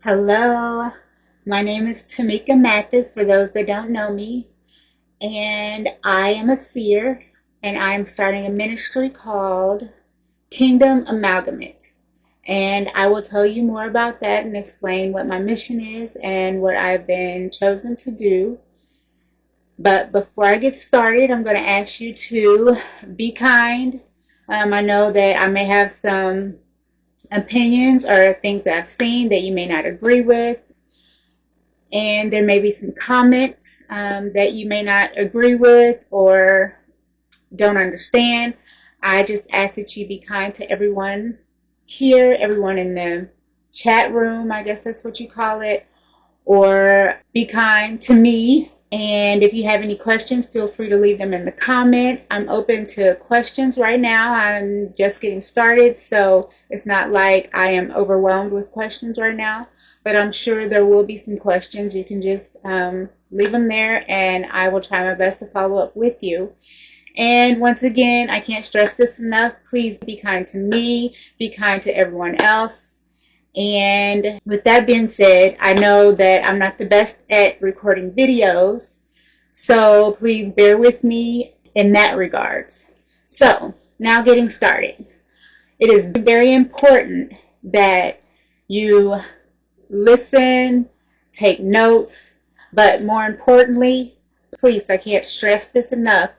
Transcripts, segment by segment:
Hello, my name is Tamika Mathis for those that don't know me, and I am a seer, and I'm starting a ministry called Kingdom Amalgamate. And I will tell you more about that and explain what my mission is and what I've been chosen to do. But before I get started, I'm going to ask you to be kind. I know that I may have some opinions or things that I've seen that you may not agree with. And there may be some comments that you may not agree with or don't understand. I just ask that you be kind to everyone here, everyone in the chat room, I guess that's what you call it, or be kind to me. And if you have any questions, feel free to leave them in the comments. I'm open to questions right now. I'm just getting started, so it's not like I am overwhelmed with questions right now. But I'm sure there will be some questions. You can just leave them there, and I will try my best to follow up with you. And once again, I can't stress this enough. Please be kind to me. Be kind to everyone else. And with that being said, I know that I'm not the best at recording videos, so please bear with me in that regards. So, now getting started. It is very important that you listen, take notes, but more importantly, please, I can't stress this enough,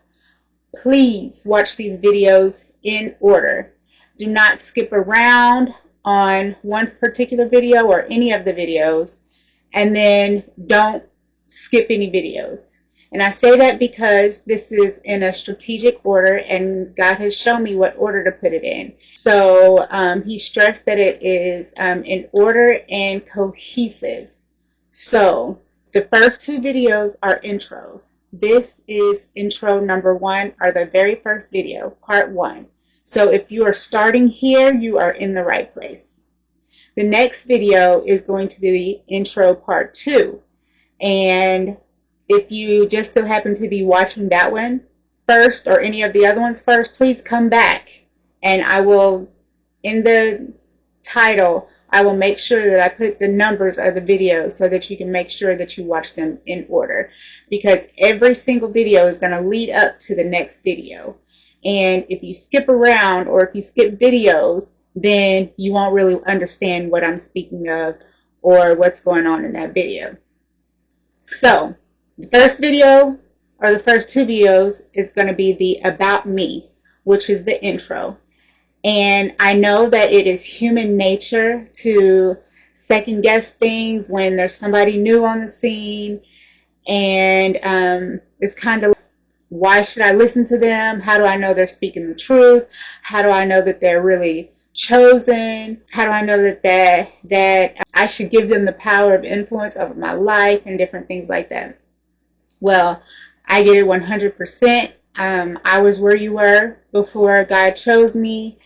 please watch these videos in order. Do not skip around on one particular video or any of the videos, and then don't skip any videos. And I say that because this is in a strategic order, and God has shown me what order to put it in. So he stressed that it is in order and cohesive. So the first two videos are intros. This is intro number 1, or the very first video, part 1. So if you are starting here, you are in the right place. The next video is going to be intro part 2. And if you just so happen to be watching that one first, or any of the other ones first, please come back. And I will, in the title, I will make sure that I put the numbers of the videos so that you can make sure that you watch them in order. Because every single video is going to lead up to the next video. And if you skip around, or if you skip videos, then you won't really understand what I'm speaking of or what's going on in that video. So, the first video, or the first two videos, is going to be the About Me, which is the intro. And I know that it is human nature to second guess things when there's somebody new on the scene. And it's kind of, why should I listen to them? How do I know they're speaking the truth? How do I know that they're really chosen? How do I know that I should give them the power of influence over my life and different things like that? Well, I get it 100%. I was where you were before God chose me,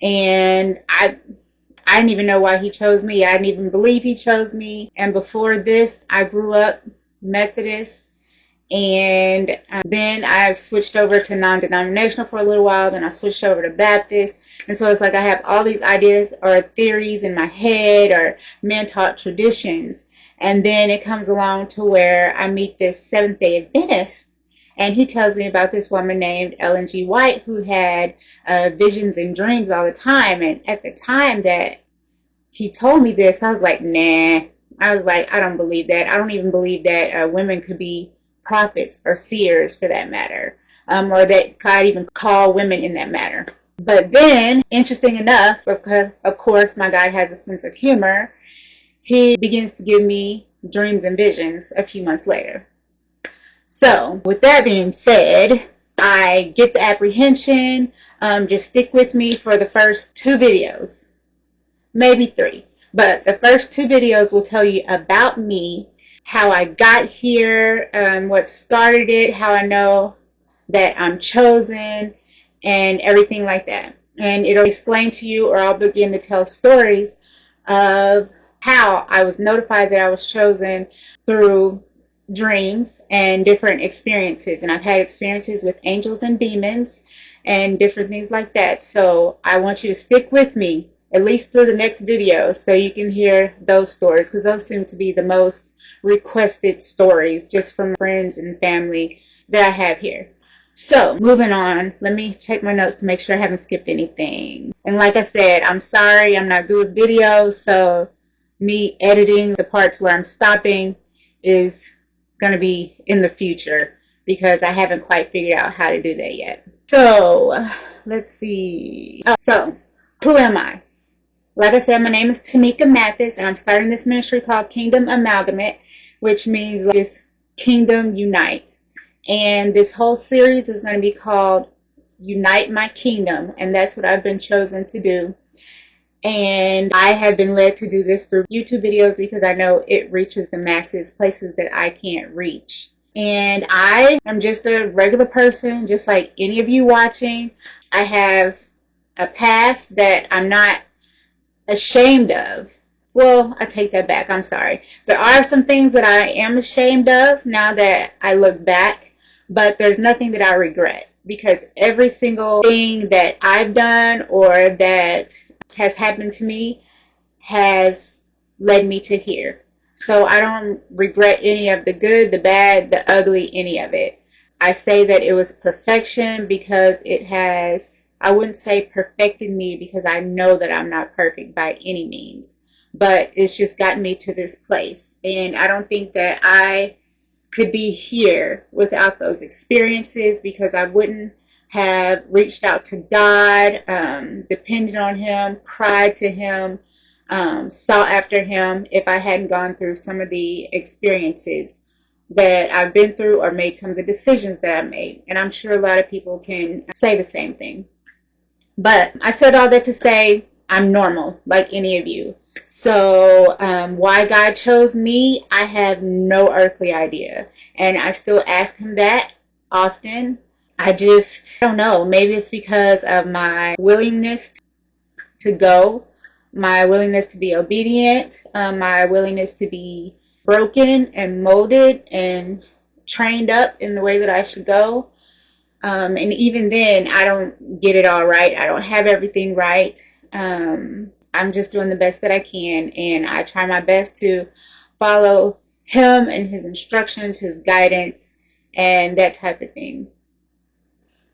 and I didn't even know why he chose me. I didn't even believe he chose me. And before this, I grew up Methodist. And then I switched over to non-denominational for a little while. Then I switched over to Baptist. And so it's like I have all these ideas or theories in my head, or men-taught traditions. And then it comes along to where I meet this Seventh-day Adventist. And he tells me about this woman named Ellen G. White, who had visions and dreams all the time. And at the time that he told me this, I was like, nah. I was like, I don't believe that. I don't even believe that women could be prophets or seers, for that matter, or that God even call women in that matter. But then, interesting enough, because of course my God has a sense of humor, he begins to give me dreams and visions a few months later. So with that being said, I get the apprehension. Just stick with me for the first two videos, maybe 3, but the first 2 videos will tell you about me, how I got here, what started it, how I know that I'm chosen, and everything like that. And it'll explain to you, or I'll begin to tell stories of how I was notified that I was chosen through dreams and different experiences. And I've had experiences with angels and demons and different things like that. So I want you to stick with me at least through the next video, so you can hear those stories, because those seem to be the most requested stories just from friends and family that I have here. So moving on, let me check my notes to make sure I haven't skipped anything. And like I said, I'm sorry, I'm not good with videos, so me editing the parts where I'm stopping is going to be in the future, because I haven't quite figured out how to do that yet. So let's see. So who am I? Like I said, my name is Tamika Mathis, and I'm starting this ministry called Kingdom Amalgamate, which means just Kingdom Unite. And this whole series is going to be called Unite My Kingdom, and that's what I've been chosen to do. And I have been led to do this through YouTube videos because I know it reaches the masses, places that I can't reach. And I am just a regular person, just like any of you watching. I have a past that I'm not ashamed of. Well, I take that back. I'm sorry. There are some things that I am ashamed of now that I look back, but there's nothing that I regret, because every single thing that I've done or that has happened to me has led me to here. So I don't regret any of the good, the bad, the ugly, any of it. I say that it was perfection because it has, I wouldn't say perfected me, because I know that I'm not perfect by any means, but it's just gotten me to this place. And I don't think that I could be here without those experiences, because I wouldn't have reached out to God, depended on Him, cried to Him, sought after Him, if I hadn't gone through some of the experiences that I've been through, or made some of the decisions that I made. And I'm sure a lot of people can say the same thing. But I said all that to say I'm normal, like any of you. So why God chose me, I have no earthly idea. And I still ask Him that often. I just don't know. Maybe it's because of my willingness to go, my willingness to be obedient, my willingness to be broken and molded and trained up in the way that I should go. And even then, I don't get it all right. I don't have everything right. I'm just doing the best that I can, and I try my best to follow Him and His instructions, His guidance, and that type of thing.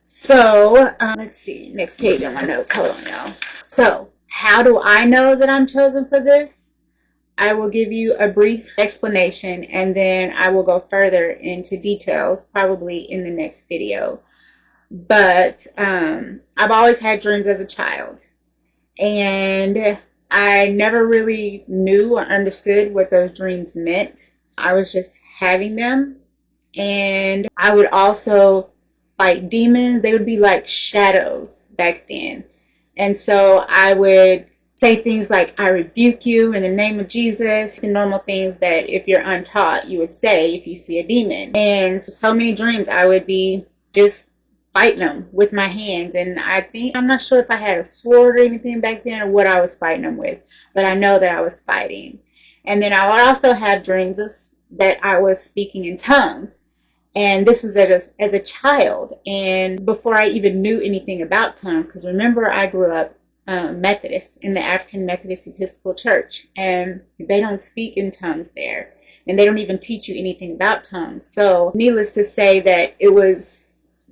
So, let's see, next page on my notes. Hold on, y'all. So, how do I know that I'm chosen for this? I will give you a brief explanation, and then I will go further into details, probably in the next video. But I've always had dreams as a child, and I never really knew or understood what those dreams meant. I was just having them, and I would also fight demons. They would be like shadows back then. And so I would say things like, I rebuke you in the name of Jesus, the normal things that if you're untaught you would say if you see a demon. And so many dreams I would be just fighting them with my hands. And I'm not sure if I had a sword or anything back then, or what I was fighting them with, but I know that I was fighting. And then I would also have dreams that I was speaking in tongues. And this was as a child, and before I even knew anything about tongues, because remember, I grew up Methodist in the African Methodist Episcopal Church, and they don't speak in tongues there, and they don't even teach you anything about tongues. So needless to say that it was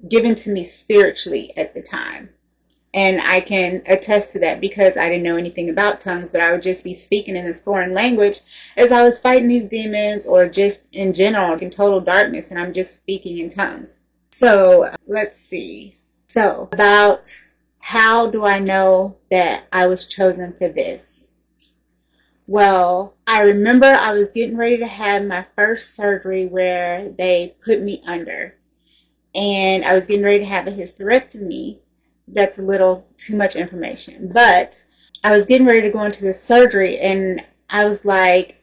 given to me spiritually at the time. And I can attest to that because I didn't know anything about tongues, but I would just be speaking in this foreign language as I was fighting these demons, or just in general in total darkness, and I'm just speaking in tongues. So let's see. So about how do I know that I was chosen for this? Well, I remember I was getting ready to have my first surgery where they put me under, and I was getting ready to have a hysterectomy. That's a little too much information, but I was getting ready to go into this surgery, and I was like,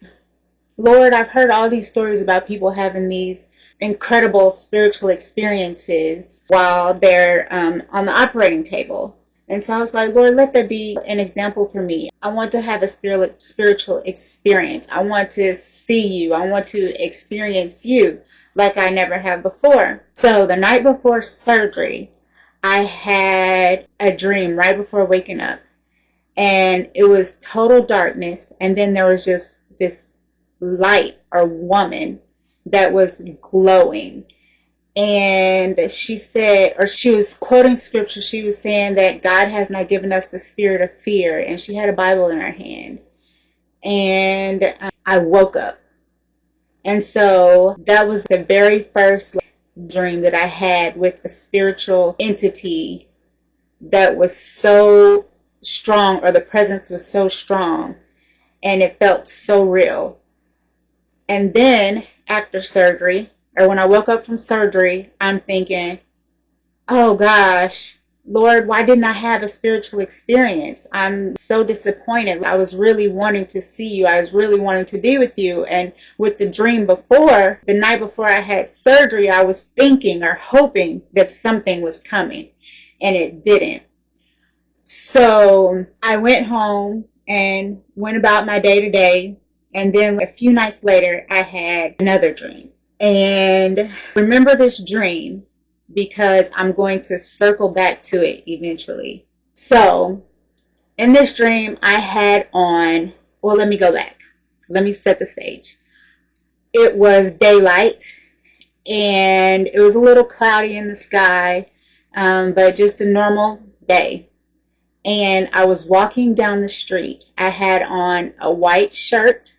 Lord, I've heard all these stories about people having these incredible spiritual experiences while they're on the operating table. And so I was like, Lord, let there be an example for me. I want to have a spiritual experience. I want to see you. I want to experience you like I never have before. So the night before surgery, I had a dream right before waking up. and it was total darkness, and then there was just this light or woman that was glowing. And she said, or she was quoting scripture, she was saying that God has not given us the spirit of fear, and she had a Bible in her hand. And I woke up. And so that was the very first dream that I had with a spiritual entity that was so strong, or the presence was so strong, and it felt so real. And then after surgery, or when I woke up from surgery, I'm thinking, oh gosh, Lord, why didn't I have a spiritual experience? I'm so disappointed. I was really wanting to see you. I was really wanting to be with you. And with the dream before, the night before I had surgery, I was thinking or hoping that something was coming, and it didn't. So I went home and went about my day to day. And then a few nights later, I had another dream. And remember this dream because I'm going to circle back to it eventually. So in this dream, I had on, well, let me go back. Let me set the stage. It was daylight, and it was a little cloudy in the sky, but just a normal day. And I was walking down the street. I had on a white shirt,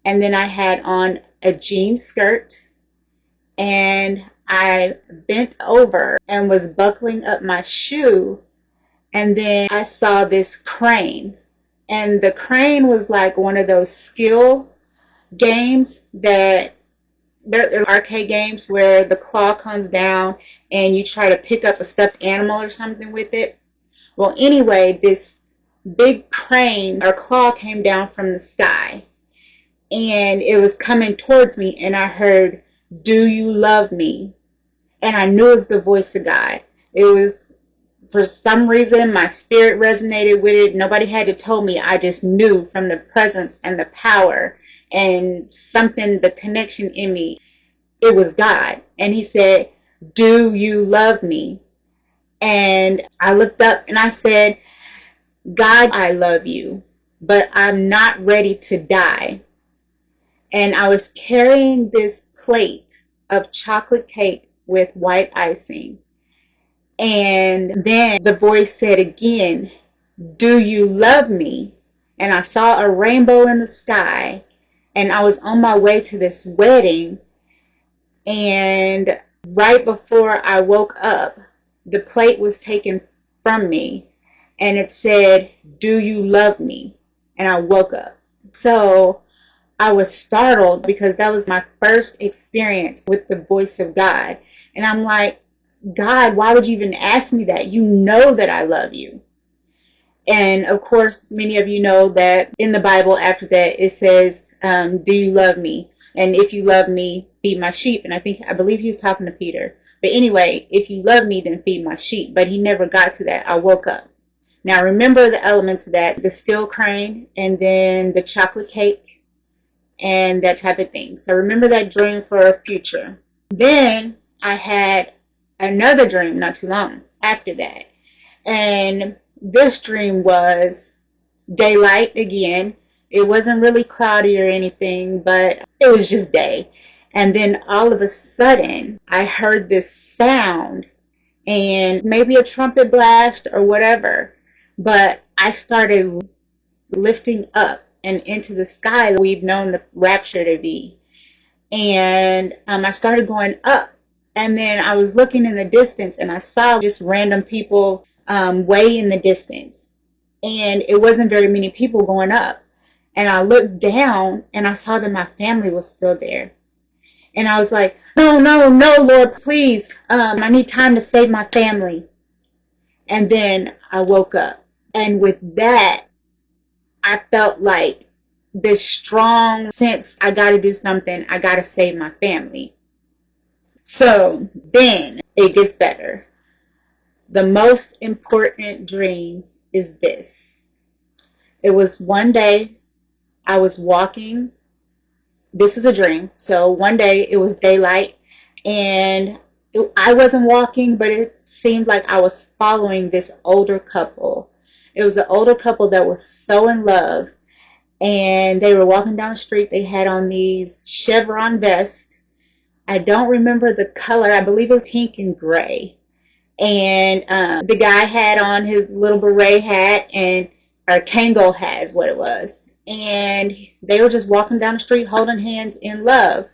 and then I had on a jean skirt, and I bent over and was buckling up my shoe, and then I saw this crane. And the crane was like one of those skill games that they're arcade games where the claw comes down and you try to pick up a stuffed animal or something with it. Well, anyway, this big crane or claw came down from the sky, and it was coming towards me, and I heard, "Do you love me?" And I knew it was the voice of God. It was, for some reason, my spirit resonated with it. Nobody had to tell me. I just knew from the presence and the power and something, the connection in me. It was God. And he said, "Do you love me?" And I looked up and I said, "God, I love you, but I'm not ready to die." And I was carrying this plate of chocolate cake with white icing. And then the voice said again, "Do you love me?" And I saw a rainbow in the sky, and I was on my way to this wedding. And right before I woke up, the plate was taken from me, and it said, "Do you love me?" And I woke up. So I was startled because that was my first experience with the voice of God. And I'm like, God, why would you even ask me that? You know that I love you. And of course, many of you know that in the Bible after that, it says, "Do you love me? And if you love me, feed my sheep." And I believe he was talking to Peter. But anyway, if you love me, then feed my sheep. But he never got to that. I woke up. Now remember the elements of that, the steel crane, and then the chocolate cake, and that type of thing. So remember that dream for a future. Then I had another dream not too long after that. And this dream was daylight again. It wasn't really cloudy or anything, but it was just day. And then all of a sudden, I heard this sound, and maybe a trumpet blast or whatever. But I started lifting up and into the sky. We've known the rapture to be. And I started going up. And then I was looking in the distance, and I saw just random people way in the distance. And it wasn't very many people going up. And I looked down, and I saw that my family was still there. And I was like, "No, no, no, Lord, please. I need time to save my family." And then I woke up. And with that, I felt like this strong sense, I got to do something. I got to save my family. So then it gets better. The most important dream is this. It was one day I was walking. This is a dream. So one day it was daylight, and I wasn't walking, but it seemed like I was following this older couple. It was an older couple that was so in love, and they were walking down the street. They had on these chevron vests. I don't remember the color. I believe it was pink and gray. And the guy had on his little beret hat, and or Kangol hat is what it was. And they were just walking down the street holding hands in love.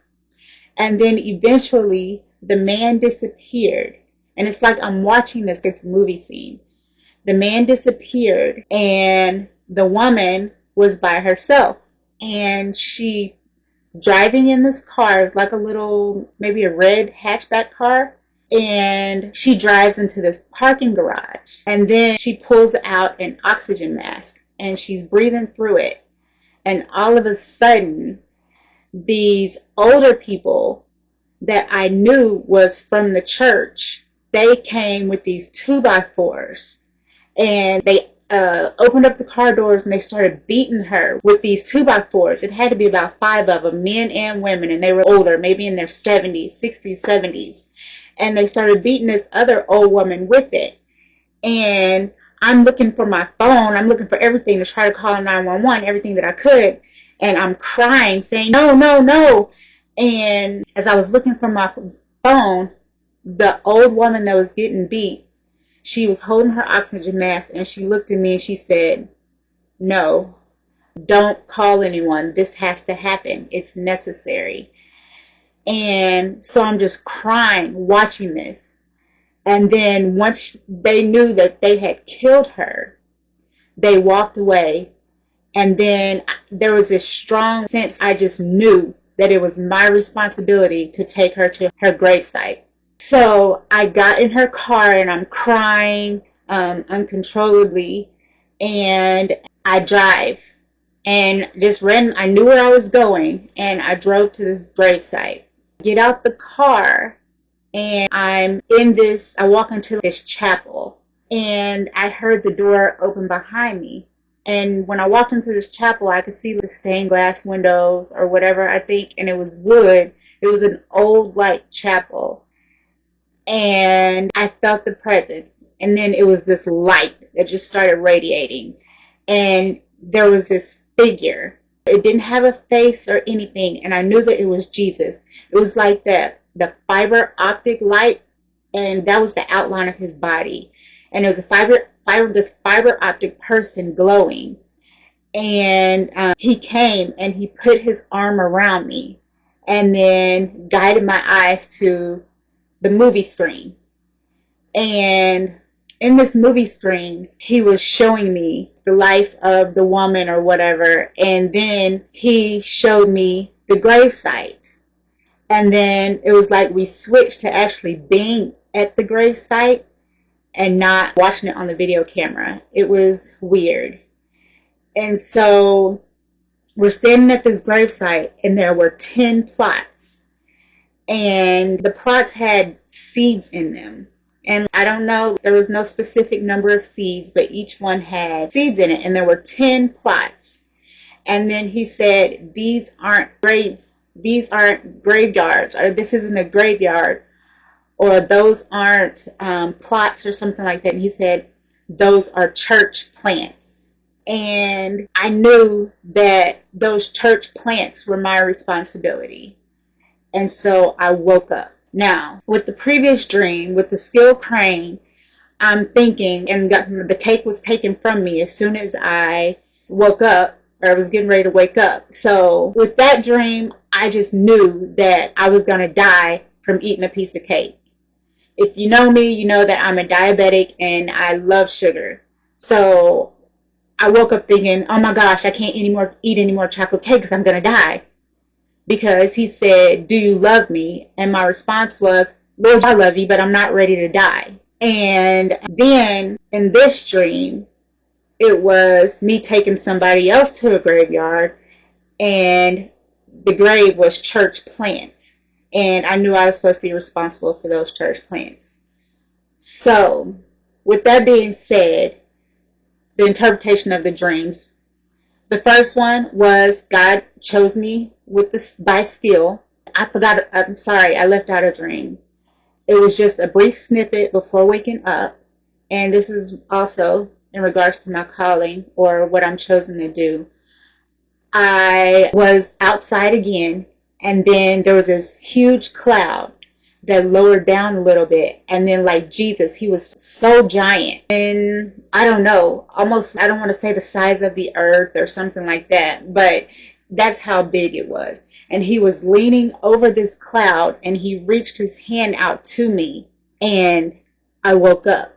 And then eventually the man disappeared. And it's like I'm watching this. It's a movie scene. The man disappeared, and the woman was by herself. And she was driving in this car. It was like a little, maybe a red hatchback car. And she drives into this parking garage. And then she pulls out an oxygen mask, and she's breathing through it. And all of a sudden, these older people that I knew was from the church, they came with these 2x4s, and they opened up the car doors, and they started beating her with these 2x4s. It had to be about 5 of them, men and women, and they were older, maybe in their 70s, 60s, 70s. And they started beating this other old woman with it. And I'm looking for my phone. I'm looking for everything to try to call 911, everything that I could. And I'm crying, saying, no, no, no. And as I was looking for my phone, the old woman that was getting beat, she was holding her oxygen mask, and she looked at me and she said, no, don't call anyone. This has to happen. It's necessary. And so I'm just crying, watching this. And then once they knew that they had killed her, they walked away. And then there was this strong sense, I just knew that it was my responsibility to take her to her gravesite. So I got in her car, and I'm crying uncontrollably. And I drive. And just ran, I knew where I was going. And I drove to this gravesite. Get out the car, and I'm in this, I walk into this chapel, and I heard the door open behind me. And when I walked into this chapel, I could see the stained glass windows or whatever, I think, and it was wood. It was an old, like, chapel. And I felt the presence. And then it was this light that just started radiating. And there was this figure. It didn't have a face or anything, and I knew that it was Jesus. It was like the fiber optic light, and that was the outline of his body. And it was this fiber optic person glowing. And he came, and he put his arm around me, and then guided my eyes to the movie screen. And in this movie screen, he was showing me the life of the woman or whatever. And then he showed me the gravesite. And then it was like we switched to actually being at the gravesite and not watching it on the video camera. It was weird. And so we're standing at this gravesite, and there were 10 plots. And the plots had seeds in them. And I don't know, there was no specific number of seeds, but each one had seeds in it. And there were 10 plots. And then he said, these aren't graveyards, or this isn't a graveyard, or those aren't plots or something like that. And he said, those are church plants. And I knew that those church plants were my responsibility. And so I woke up. Now, with the previous dream, with the skilled crane, I'm thinking, and the cake was taken from me as soon as I woke up, or I was getting ready to wake up. So with that dream, I just knew that I was going to die from eating a piece of cake. If you know me, you know that I'm a diabetic and I love sugar. So I woke up thinking, oh my gosh, I can't eat any more chocolate cake because I'm going to die. Because he said, do you love me? And my response was, Lord, I love you, but I'm not ready to die. And then in this dream, it was me taking somebody else to a graveyard, and the grave was church plants. And I knew I was supposed to be responsible for those church plants. So, with that being said, the interpretation of the dreams. The first one was God chose me by skill. I'm sorry, I left out a dream. It was just a brief snippet before waking up. And this is also in regards to my calling or what I'm chosen to do. I was outside again, and then there was this huge cloud that lowered down a little bit, and then like Jesus, he was so giant, and I don't know, almost, I don't want to say the size of the earth or something like that, but that's how big it was. And he was leaning over this cloud, and he reached his hand out to me, and I woke up.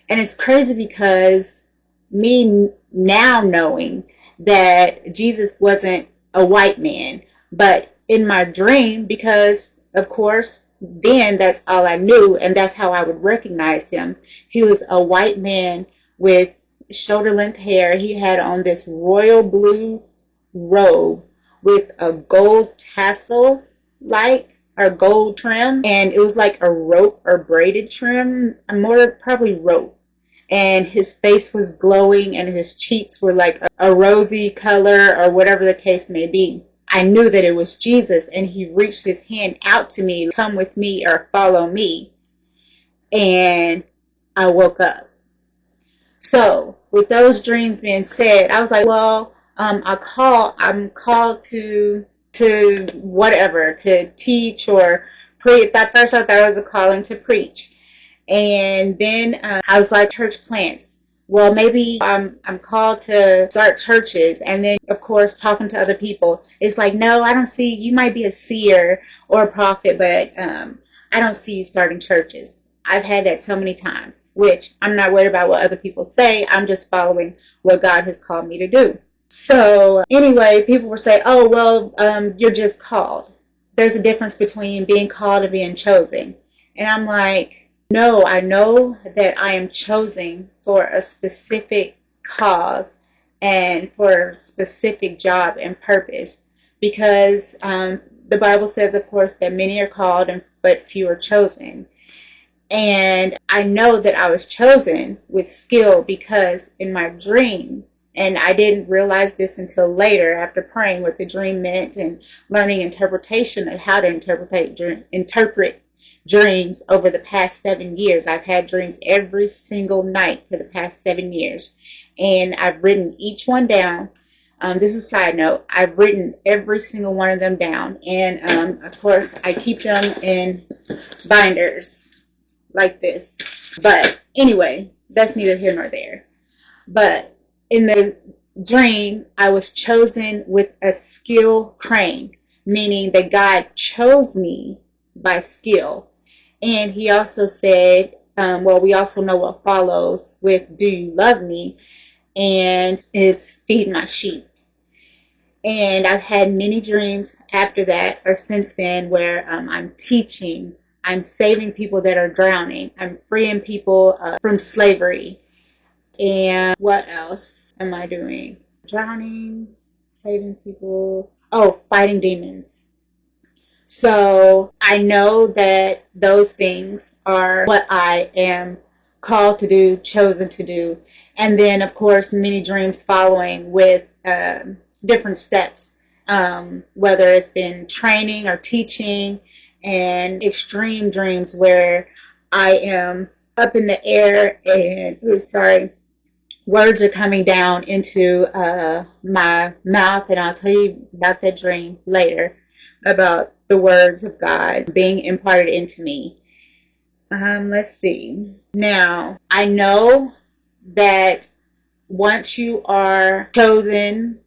And it's crazy because me now knowing that Jesus wasn't a white man, but in my dream, because of course then that's all I knew, and that's how I would recognize him. He was a white man with shoulder length hair. He had on this royal blue robe with a gold tassel like, or gold trim, and it was like a rope or braided trim, more probably rope. And his face was glowing, and his cheeks were like a rosy color, or whatever the case may be. I knew that it was Jesus, and he reached his hand out to me, come with me or follow me. And I woke up. So with those dreams being said, I was like, well, I'm called to whatever, to teach or preach. At first I thought it was a calling to preach. And then I was like, church plants. Well, maybe I'm called to start churches. And then, of course, talking to other people, it's like, no, I don't see, you might be a seer or a prophet, but I don't see you starting churches. I've had that so many times, which I'm not worried about what other people say. I'm just following what God has called me to do. So anyway, people will say, oh, well, you're just called. There's a difference between being called and being chosen. And I'm like, no, I know that I am chosen for a specific cause and for a specific job and purpose, because the Bible says, of course, that many are called but few are chosen. And I know that I was chosen with skill, because in my dream, and I didn't realize this until later after praying what the dream meant and learning interpretation of how to interpret dreams over the past 7 years. I've had dreams every single night for the past 7 years, and I've written each one down. This is a side note. I've written every single one of them down, and of course I keep them in binders like this. But anyway, that's neither here nor there. But in the dream, I was chosen with a skill crane, meaning that God chose me by skill. And he also said, well, we also know what follows with do you love me? And it's feed my sheep. And I've had many dreams after that or since then where I'm teaching, I'm saving people that are drowning, I'm freeing people from slavery. And what else am I doing? Drowning, saving people, oh, fighting demons. So I know that those things are what I am called to do, chosen to do. And then, of course, many dreams following with different steps, whether it's been training or teaching, and extreme dreams where I am up in the air and, words are coming down into my mouth. And I'll tell you about that dream later, about the words of God being imparted into me. Let's see. Now, I know that once you are chosen,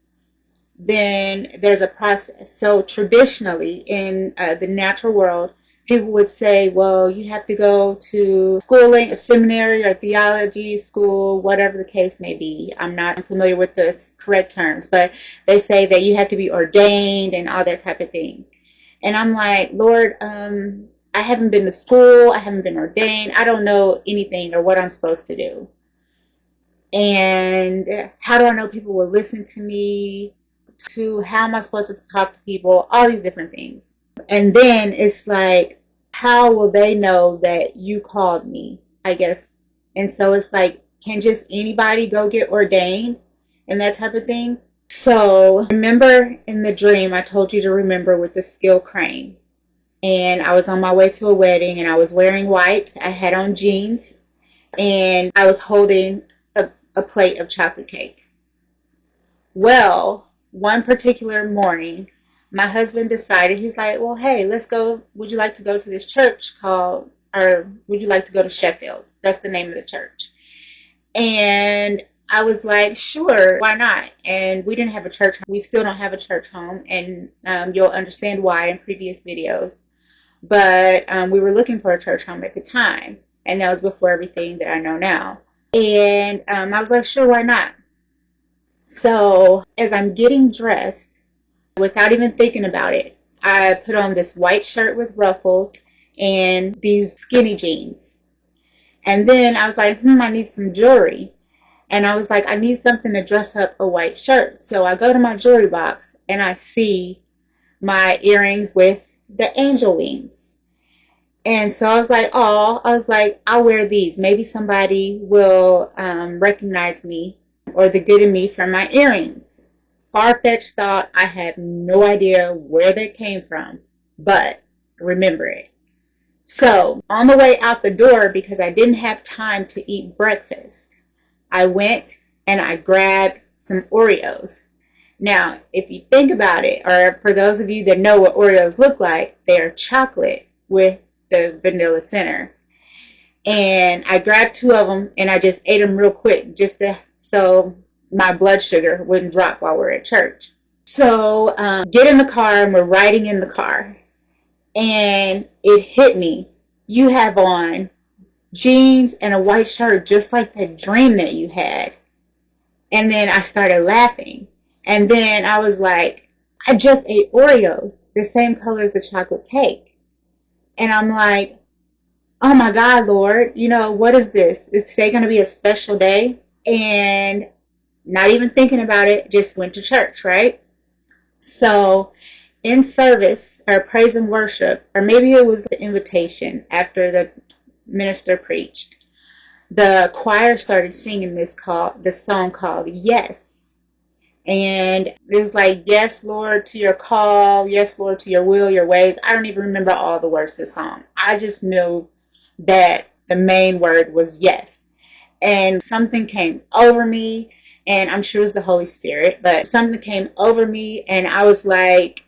then there's a process. So traditionally in the natural world, people would say, well, you have to go to schooling, a seminary or theology school, whatever the case may be. I'm not familiar with the correct terms, but they say that you have to be ordained and all that type of thing. And I'm like, Lord, I haven't been to school. I haven't been ordained. I don't know anything or what I'm supposed to do. And how do I know people will listen to me? How am I supposed to talk to people? All these different things. And then it's like, how will they know that you called me, I guess? And so it's like, can just anybody go get ordained and that type of thing? So remember in the dream, I told you to remember with the skill crane. And I was on my way to a wedding, and I was wearing white. I had on jeans, and I was holding a plate of chocolate cake. Well, one particular morning, my husband decided, he's like, well, hey, let's go. Would you like to go to this church called, or would you like to go to Sheffield? That's the name of the church. And I was like, sure, why not? And we didn't have a church. We still don't have a church home. And you'll understand why in previous videos. But we were looking for a church home at the time. And that was before everything that I know now. And I was like, sure, why not? So as I'm getting dressed, without even thinking about it, I put on this white shirt with ruffles and these skinny jeans. And then I was like, I need some jewelry. And I was like, I need something to dress up a white shirt. So I go to my jewelry box and I see my earrings with the angel wings. And so I was like, I'll wear these. Maybe somebody will recognize me or the good in me from my earrings. Far-fetched thought. I have no idea where they came from, but remember it. So on the way out the door, because I didn't have time to eat breakfast, I went and I grabbed some Oreos. Now, if you think about it, or for those of you that know what Oreos look like, they're chocolate with the vanilla center. And I grabbed 2 of them and I just ate them real quick, just so my blood sugar wouldn't drop while we're at church. So get in the car, and we're riding in the car. And it hit me. You have on jeans and a white shirt just like that dream that you had. And then I started laughing. And then I was like, I just ate Oreos, the same color as the chocolate cake. And I'm like, oh my God, Lord, what is this? Is today going to be a special day? And not even thinking about it, just went to church, right? So in service, or praise and worship, or maybe it was the invitation after the minister preached, the choir started singing this song called Yes. And it was like, yes, Lord, to your call. Yes, Lord, to your will, your ways. I don't even remember all the words of the song. I just knew that the main word was yes. And something came over me, and I'm sure it was the Holy Spirit, but something came over me, and I was like,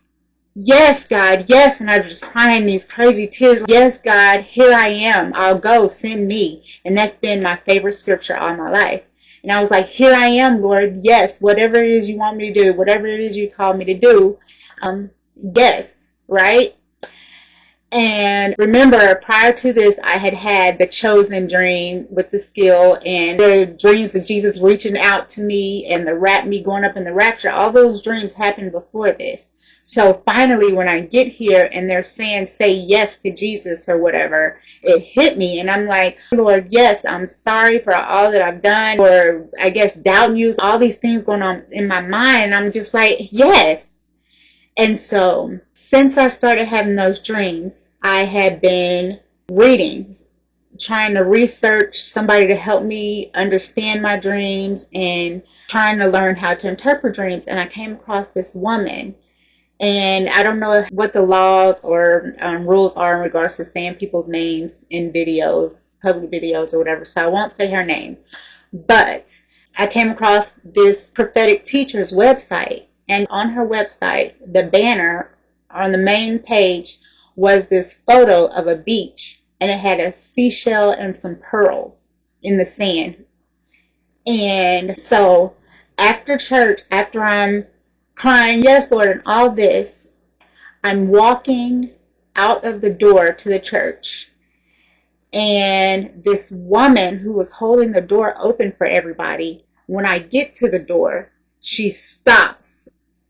yes, God, yes. And I was just crying these crazy tears. Yes, God, here I am. I'll go, send me. And that's been my favorite scripture all my life. And I was like, here I am, Lord. Yes, whatever it is you want me to do, whatever it is you call me to do, yes, right? And remember, prior to this, I had the chosen dream with the skill, and the dreams of Jesus reaching out to me, and me going up in the rapture. All those dreams happened before this. So finally, when I get here and they're saying, say yes to Jesus or whatever, it hit me. And I'm like, Lord, yes, I'm sorry for all that I've done, or I guess doubting you, all these things going on in my mind. And I'm just like, yes. And so since I started having those dreams, I had been reading, trying to research somebody to help me understand my dreams and trying to learn how to interpret dreams. And I came across this woman. And I don't know what the laws or rules are in regards to saying people's names in videos, public videos or whatever, so I won't say her name. But I came across this prophetic teacher's website, and on her website, the banner on the main page was this photo of a beach, and it had a seashell and some pearls in the sand. And so after church, after I'm crying, yes, Lord, and all this, I'm walking out of the door to the church, and this woman who was holding the door open for everybody, when I get to the door, she stops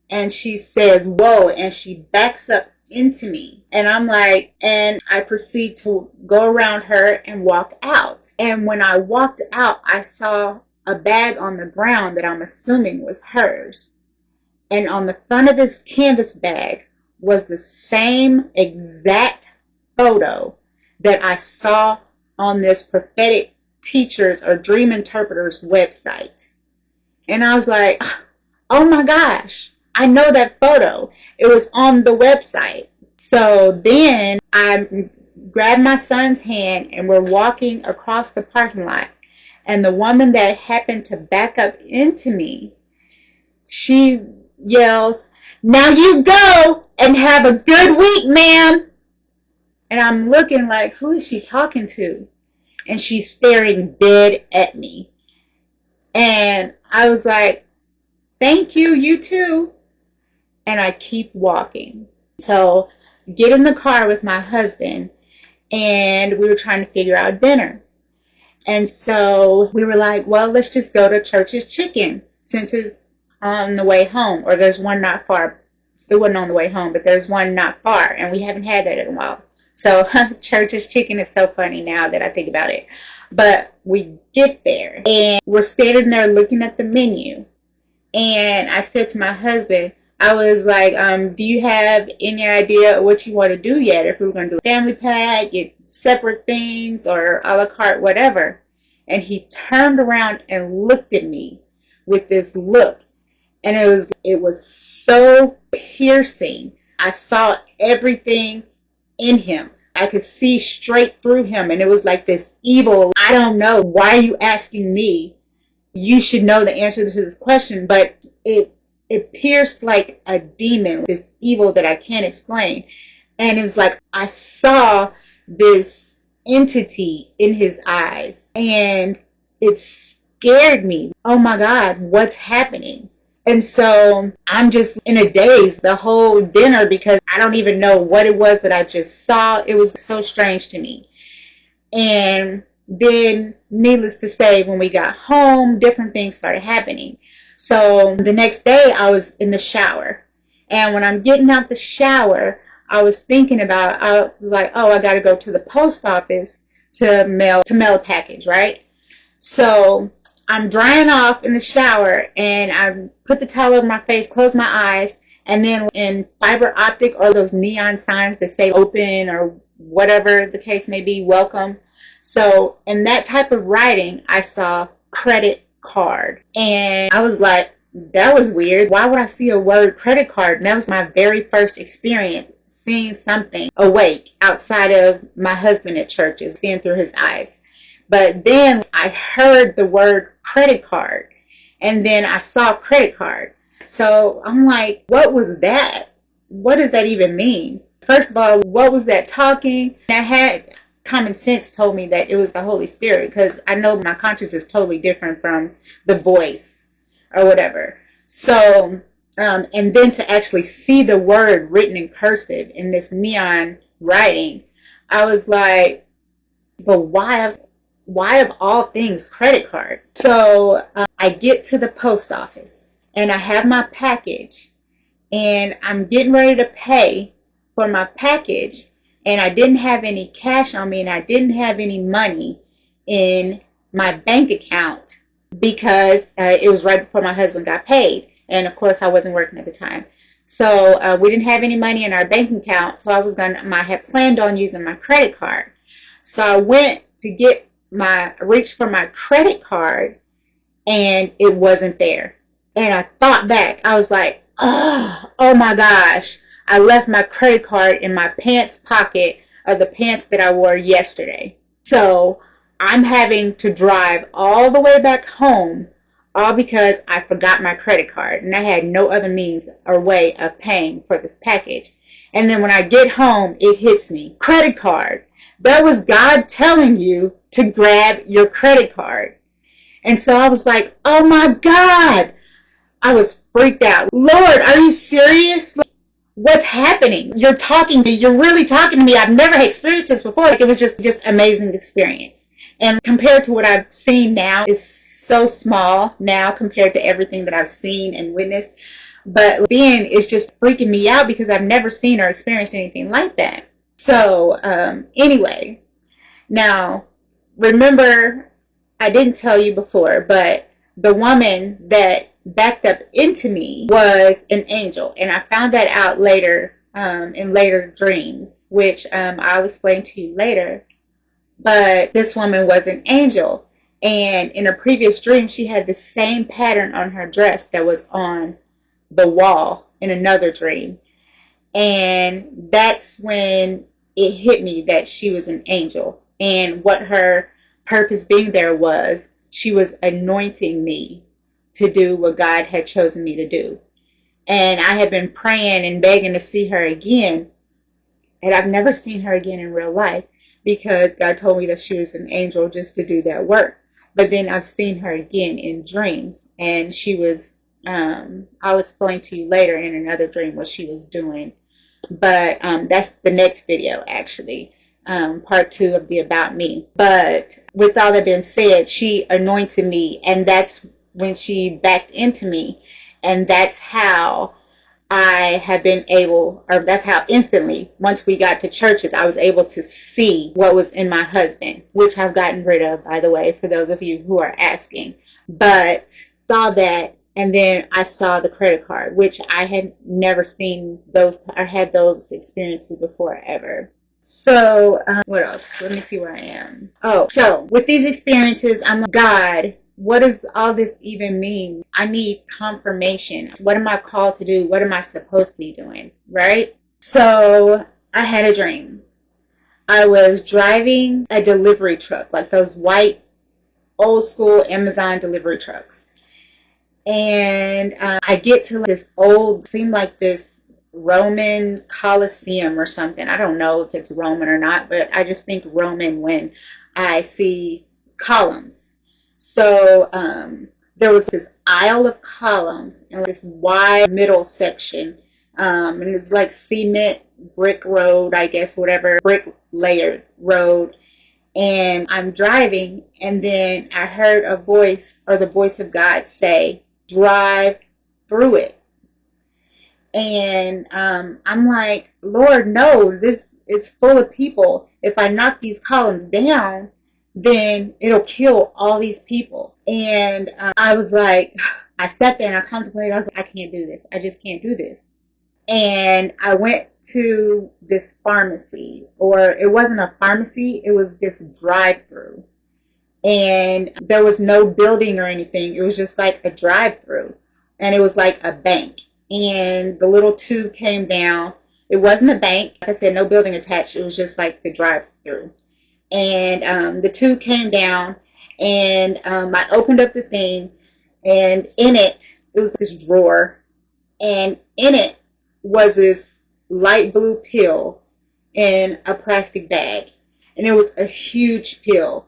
and she says, whoa, and she backs up into me. And I'm like, and I proceed to go around her and walk out. And when I walked out, I saw a bag on the ground that I'm assuming was hers. And on the front of this canvas bag was the same exact photo that I saw on this prophetic teacher's or dream interpreter's website. And I was like, oh my gosh, I know that photo. It was on the website. So then I grabbed my son's hand and we're walking across the parking lot. And the woman that happened to back up into me, she yells, "Now you go and have a good week, ma'am." And I'm looking like, who is she talking to? And she's staring dead at me. And I was like, "Thank you, you too." And I keep walking. So get in the car with my husband, and we were trying to figure out dinner. And so we were like, well, let's just go to Church's Chicken since it's on the way home, or there's one not far. It wasn't on the way home, but there's one not far, and we haven't had that in a while. So Church's Chicken is so funny now that I think about it. But we get there, and we're standing there looking at the menu. And I said to my husband, I was like, do you have any idea what you want to do yet? If we were going to do a family pack, get separate things, or a la carte, whatever. And he turned around and looked at me with this look. And it was so piercing. I saw everything in him. I could see straight through him. And it was like this evil, I don't know, why are you asking me? You should know the answer to this question. But it pierced like a demon, this evil that I can't explain. And it was like I saw this entity in his eyes, and it scared me. Oh my God, what's happening? And so I'm just in a daze the whole dinner because I don't even know what it was that I just saw. It was so strange to me. And then, needless to say, when we got home, different things started happening. So the next day I was in the shower, and when I'm getting out the shower, I was thinking about, I was like, oh, I got to go to the post office to mail a package, right? So I'm drying off in the shower, and I put the towel over my face, close my eyes, and then in fiber optic or those neon signs that say open or whatever the case may be, welcome. So in that type of writing, I saw credit card, and I was like, that was weird. Why would I see a word credit card? And that was my very first experience seeing something awake outside of my husband at church, seeing through his eyes. But then I heard the word credit card, and then I saw credit card. So I'm like, what was that? What does that even mean? First of all, what was that talking? I had common sense told me that it was the Holy Spirit, because I know my conscience is totally different from the voice or whatever. So, and then to actually see the word written in cursive in this neon writing, I was like, but why of all things credit card? So I get to the post office, and I have my package, and I'm getting ready to pay for my package, and I didn't have any cash on me, and I didn't have any money in my bank account because it was right before my husband got paid. And of course, I wasn't working at the time. So we didn't have any money in our bank account. So I had planned on using my credit card. So I went to reach for my credit card, and it wasn't there. And I thought back. I was like, oh my gosh. I left my credit card in my pants pocket of the pants that I wore yesterday. So I'm having to drive all the way back home, all because I forgot my credit card, and I had no other means or way of paying for this package. And then when I get home, it hits me. Credit card. That was God telling you to grab your credit card. And so I was like, oh my God. I was freaked out. Lord, are you serious? What's happening? You're really talking to me. I've never experienced this before. Like, it was just amazing experience. And compared to what I've seen now, is so small now compared to everything that I've seen and witnessed. But then it's just freaking me out because I've never seen or experienced anything like that. So anyway, now remember, I didn't tell you before, but the woman that backed up into me was an angel, and I found that out later in later dreams, which I'll explain to you later. But this woman was an angel, and in a previous dream she had the same pattern on her dress that was on the wall in another dream, and that's when it hit me that she was an angel, and what her purpose being there was she was anointing me to do what God had chosen me to do. And I had been praying and begging to see her again. And I've never seen her again in real life because God told me that she was an angel just to do that work. But then I've seen her again in dreams. And she was, I'll explain to you later in another dream what she was doing. But that's the next video, actually. Part 2 of the About Me. But with all that being said, she anointed me. And that's when she backed into me. And that's how I have been able, or that's how instantly, once we got to churches, I was able to see what was in my husband, which I've gotten rid of, by the way, for those of you who are asking. But saw that, and then I saw the credit card, which I had never seen those, or had those experiences before ever. So, what else? Let me see where I am. Oh, so with these experiences, I'm like, God, what does all this even mean? I need confirmation. What am I called to do? What am I supposed to be doing? Right? So I had a dream. I was driving a delivery truck, like those white, old school Amazon delivery trucks. And I get to this old, seemed like this Roman Colosseum or something. I don't know if it's Roman or not, but I just think Roman when I see columns. So there was this aisle of columns and this wide middle section. And it was like cement, brick road, I guess, whatever, brick layered road. And I'm driving, and then I heard a voice, or the voice of God say, drive through it. And I'm like, Lord, no, this is full of people. If I knock these columns down, then it'll kill all these people. And I was like, I sat there and I contemplated. I was like, I can't do this. I just can't do this. And I went to this pharmacy, or it wasn't a pharmacy, it was this drive-through. And there was no building or anything. It was just like a drive-through. And it was like a bank. And the little tube came down. It wasn't a bank. Like I said, no building attached. It was just like the drive-through. And the tube came down, and I opened up the thing, and in it was this drawer, and in it was this light blue pill in a plastic bag, and it was a huge pill.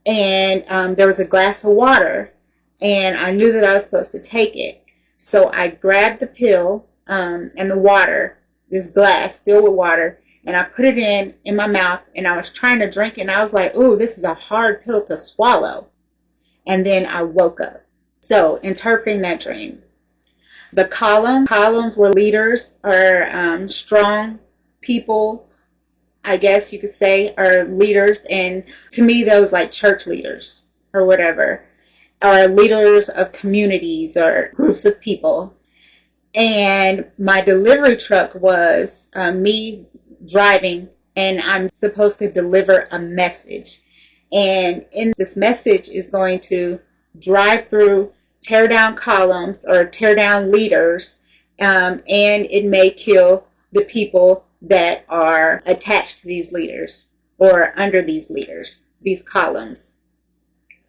And there was a glass of water, and I knew that I was supposed to take it. So I grabbed the pill and the water, this glass filled with water, and I put it in my mouth, and I was trying to drink it, and I was like, ooh, this is a hard pill to swallow. And then I woke up. So, interpreting that dream. The columns were leaders, or strong people, I guess you could say, or leaders. And to me, those like church leaders or whatever, or leaders of communities or groups of people. And my delivery truck was me driving, and I'm supposed to deliver a message. And in this message is going to drive through, tear down columns or tear down leaders, and it may kill the people that are attached to these leaders or under these leaders, these columns.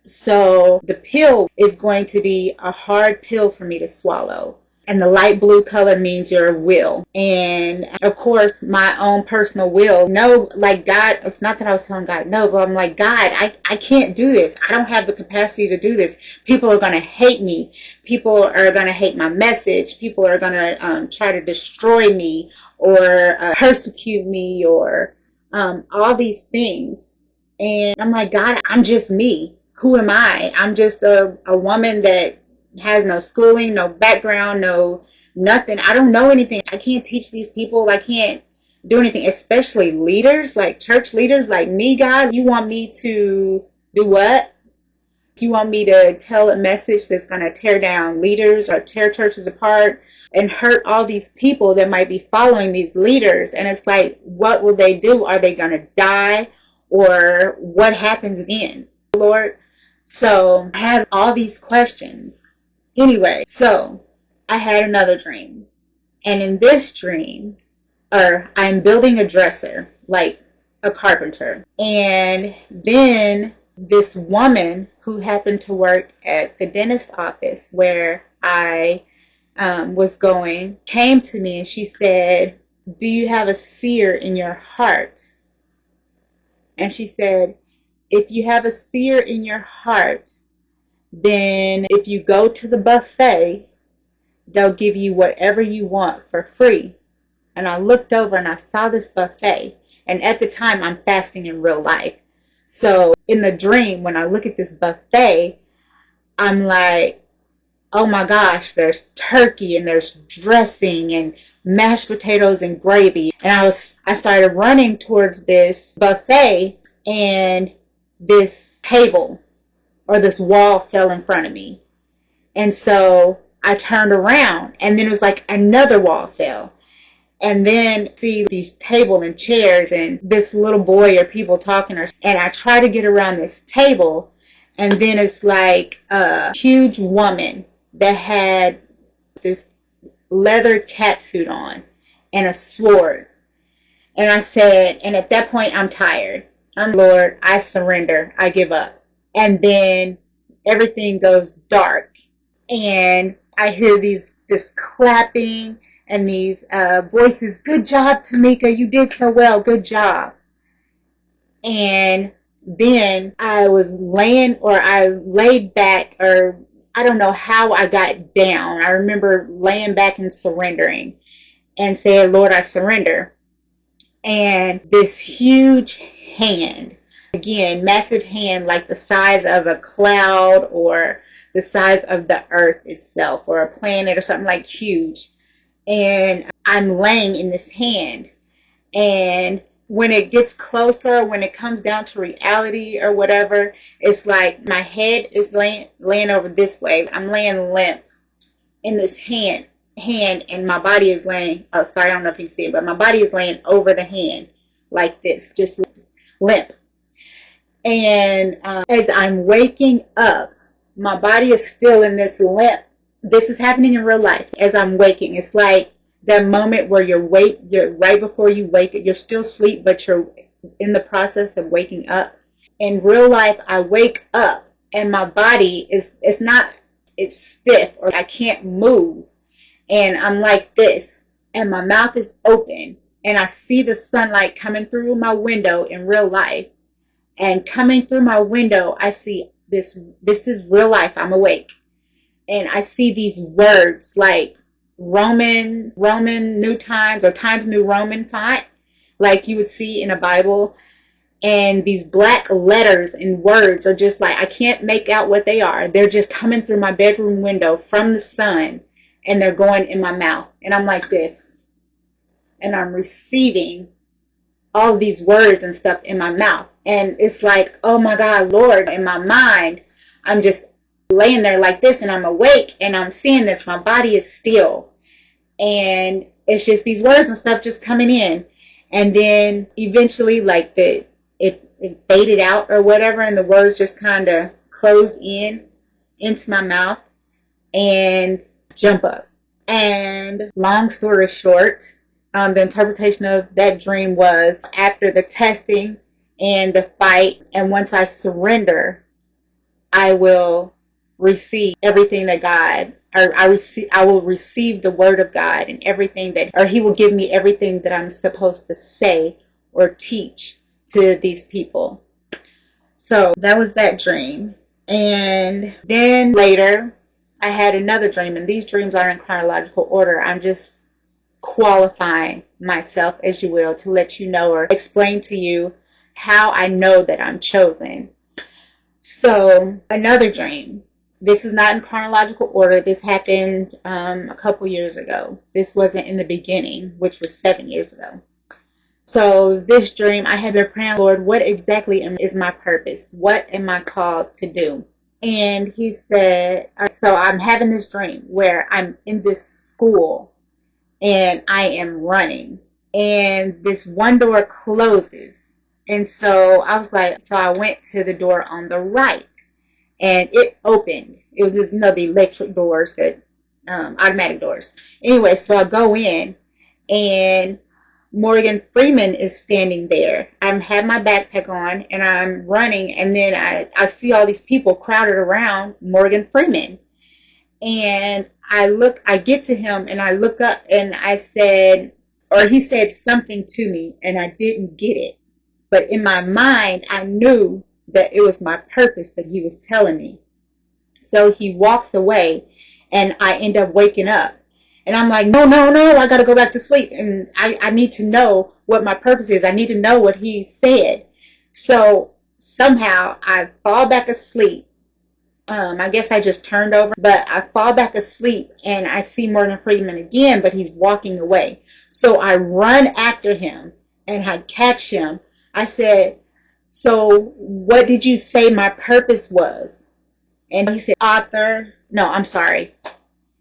So the pill is going to be a hard pill for me to swallow. And the light blue color means your will. And of course, my own personal will. No, like God, it's not that I was telling God no, but I'm like, God, I can't do this. I don't have the capacity to do this. People are going to hate me. People are going to hate my message. People are going to try to destroy me or persecute me or all these things. And I'm like, God, I'm just me. Who am I? I'm just a woman that has no schooling, no background, no nothing. I don't know anything. I can't teach these people. I can't do anything, especially leaders, like church leaders like me. God, you want me to do what? You want me to tell a message that's going to tear down leaders or tear churches apart and hurt all these people that might be following these leaders. And it's like, what will they do? Are they going to die? Or what happens then, Lord? So I have all these questions. Anyway, so I had another dream. And in this dream, I'm building a dresser, like a carpenter. And then this woman who happened to work at the dentist office where I was going, came to me and she said, "Do you have a seer in your heart?" And she said, "If you have a seer in your heart, then if you go to the buffet, they'll give you whatever you want for free." And I looked over and I saw this buffet. And at the time, I'm fasting in real life. So in the dream, when I look at this buffet, I'm like, oh my gosh, there's turkey and there's dressing and mashed potatoes and gravy. And I started running towards this buffet, and this table or this wall fell in front of me. And so I turned around, and then it was like another wall fell. And then see these table and chairs and this little boy or people talking, and I try to get around this table, and then it's like a huge woman that had this leather catsuit on and a sword. And I said, and at that point I'm tired. Lord, I surrender. I give up. And then everything goes dark, and I hear this clapping and these voices. "Good job, Tamika. You did so well. Good job." And then I laid back, or I don't know how I got down. I remember laying back and surrendering and saying, "Lord, I surrender." And this huge hand, again, massive hand, like the size of a cloud or the size of the earth itself or a planet or something, like huge. And I'm laying in this hand. And when it gets closer, when it comes down to reality or whatever, it's like my head is laying over this way. I'm laying limp in this hand, and my body is laying, oh sorry, I don't know if you can see it, but my body is laying over the hand like this, just limp. And as I'm waking up, my body is still in this limp. This is happening in real life. As I'm waking, it's like that moment where you're right before you wake, you're still asleep, but you're in the process of waking up. In real life, I wake up and my body it's stiff, or I can't move. And I'm like this, and my mouth is open, and I see the sunlight coming through my window in real life. And coming through my window, I see this is real life. I'm awake. And I see these words like Roman New Times, or Times New Roman font, like you would see in a Bible. And these black letters and words are just like, I can't make out what they are. They're just coming through my bedroom window from the sun, and they're going in my mouth. And I'm like this. And I'm receiving all these words and stuff in my mouth. And it's like, oh my God, Lord, in my mind, I'm just laying there like this, and I'm awake, and I'm seeing this. My body is still. And it's just these words and stuff just coming in. And then eventually, like it faded out or whatever, and the words just kind of closed into my mouth, and jump up. And long story short, the interpretation of that dream was, after the testing and the fight, and once I surrender, I will receive everything that God, or I will receive the word of God and everything or he will give me everything that I'm supposed to say or teach to these people. So that was that dream. And then later I had another dream, and these dreams aren't in chronological order. I'm just qualifying myself, as you will, to let you know or explain to you how I know that I'm chosen. So another dream. This is not in chronological order. This happened a couple years ago. This wasn't in the beginning, which was 7 years ago. So this dream, I have been praying, Lord, what exactly is my purpose? What am I called to do? And he said, so I'm having this dream where I'm in this school and I am running, and this one door closes. And so I was like, so I went to the door on the right, and it opened. It was, the electric doors, that automatic doors. Anyway, so I go in, and Morgan Freeman is standing there. I have my backpack on and I'm running, and then I see all these people crowded around Morgan Freeman. And I get to him and I look up and I said, or he said something to me and I didn't get it. But in my mind, I knew that it was my purpose that he was telling me. So he walks away and I end up waking up. And I'm like, no, I got to go back to sleep. And I need to know what my purpose is. I need to know what he said. So somehow I fall back asleep. I guess I just turned over, but I fall back asleep and I see Morgan Freeman again, but he's walking away. So I run after him and I catch him. I said, so what did you say my purpose was? And he said,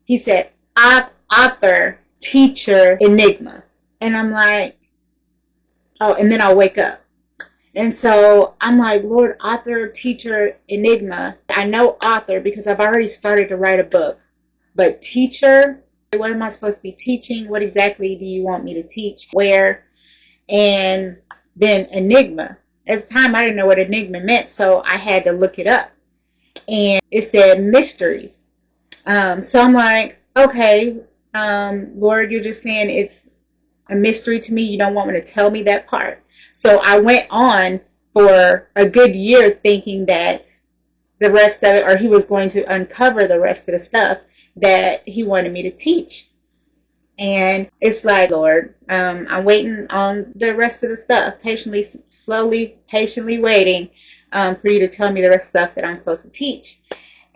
He said, author, teacher, enigma. And I'm like, oh, and then I'll wake up. And so I'm like, Lord, author, teacher, enigma. I know author because I've already started to write a book. But teacher, what am I supposed to be teaching? What exactly do you want me to teach? Where? And then enigma. At the time, I didn't know what enigma meant, so I had to look it up. And it said mysteries. So I'm like, okay, Lord, you're just saying it's a mystery to me. You don't want me to tell me that part. So I went on for a good year thinking that the rest of it, or he was going to uncover the rest of the stuff that he wanted me to teach. And it's like, Lord, I'm waiting on the rest of the stuff, slowly, patiently waiting for you to tell me the rest of the stuff that I'm supposed to teach.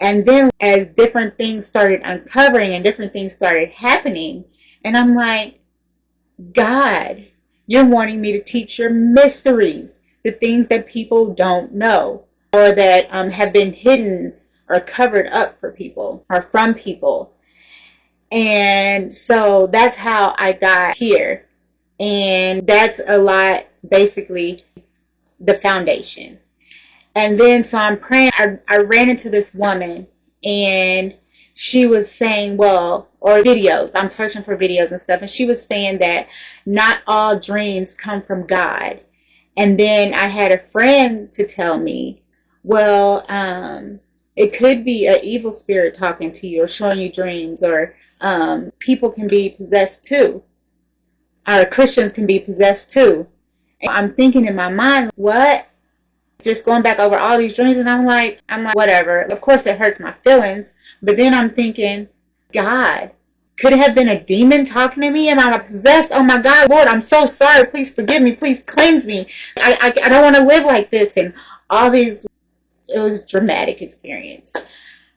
And then as different things started uncovering and different things started happening, and I'm like, God, you're wanting me to teach your mysteries, the things that people don't know or that have been hidden or covered up for people or from people. And so that's how I got here. And that's a lot, basically, the foundation. And then so I'm praying. I ran into this woman and she was saying, or videos. I'm searching for videos and stuff. And she was saying that not all dreams come from God. And then I had a friend to tell me, it could be an evil spirit talking to you or showing you dreams, or people can be possessed too. Or Christians can be possessed too. And I'm thinking in my mind, what? Just going back over all these dreams, and I'm like, whatever. Of course it hurts my feelings, but then I'm thinking, God, could it have been a demon talking to me? Am I possessed? Oh my God, Lord, I'm so sorry. Please forgive me. Please cleanse me. I don't want to live like this. And all these, it was a dramatic experience.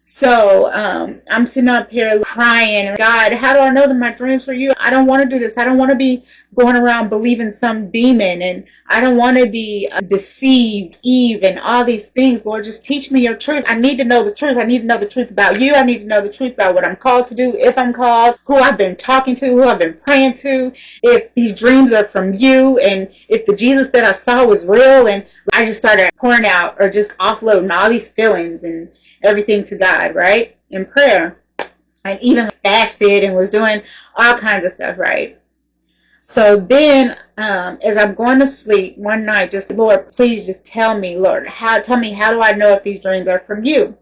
So I'm sitting up here crying, God, how do I know that my dreams were you? I don't want to do this. I don't want to be going around believing some demon, and I don't want to be deceived, Eve, and all these things. Lord, just teach me your truth. I need to know the truth. I need to know the truth about you. I need to know the truth about what I'm called to do, if I'm called, who I've been talking to, who I've been praying to, if these dreams are from you, and if the Jesus that I saw was real. And I just started pouring out or just offloading all these feelings and everything to God, right? In prayer. I even fasted and was doing all kinds of stuff, right? So then, as I'm going to sleep one night, just, Lord, please just tell me, Lord, how do I know if these dreams are from you?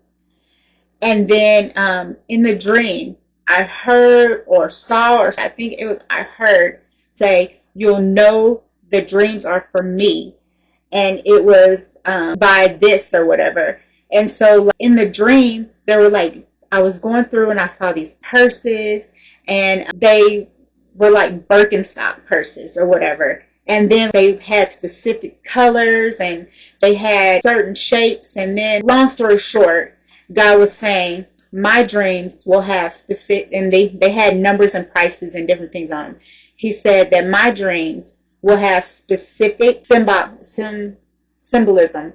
And then, in the dream, I heard or saw, or I think it was, I heard say, you'll know the dreams are from me. And it was, by this or whatever. And so in the dream, there were I was going through and I saw these purses, and they were like Birkenstock purses or whatever. And then they had specific colors and they had certain shapes. And then, long story short, God was saying, my dreams will have specific, and they had numbers and prices and different things on them. He said that my dreams will have specific symbolism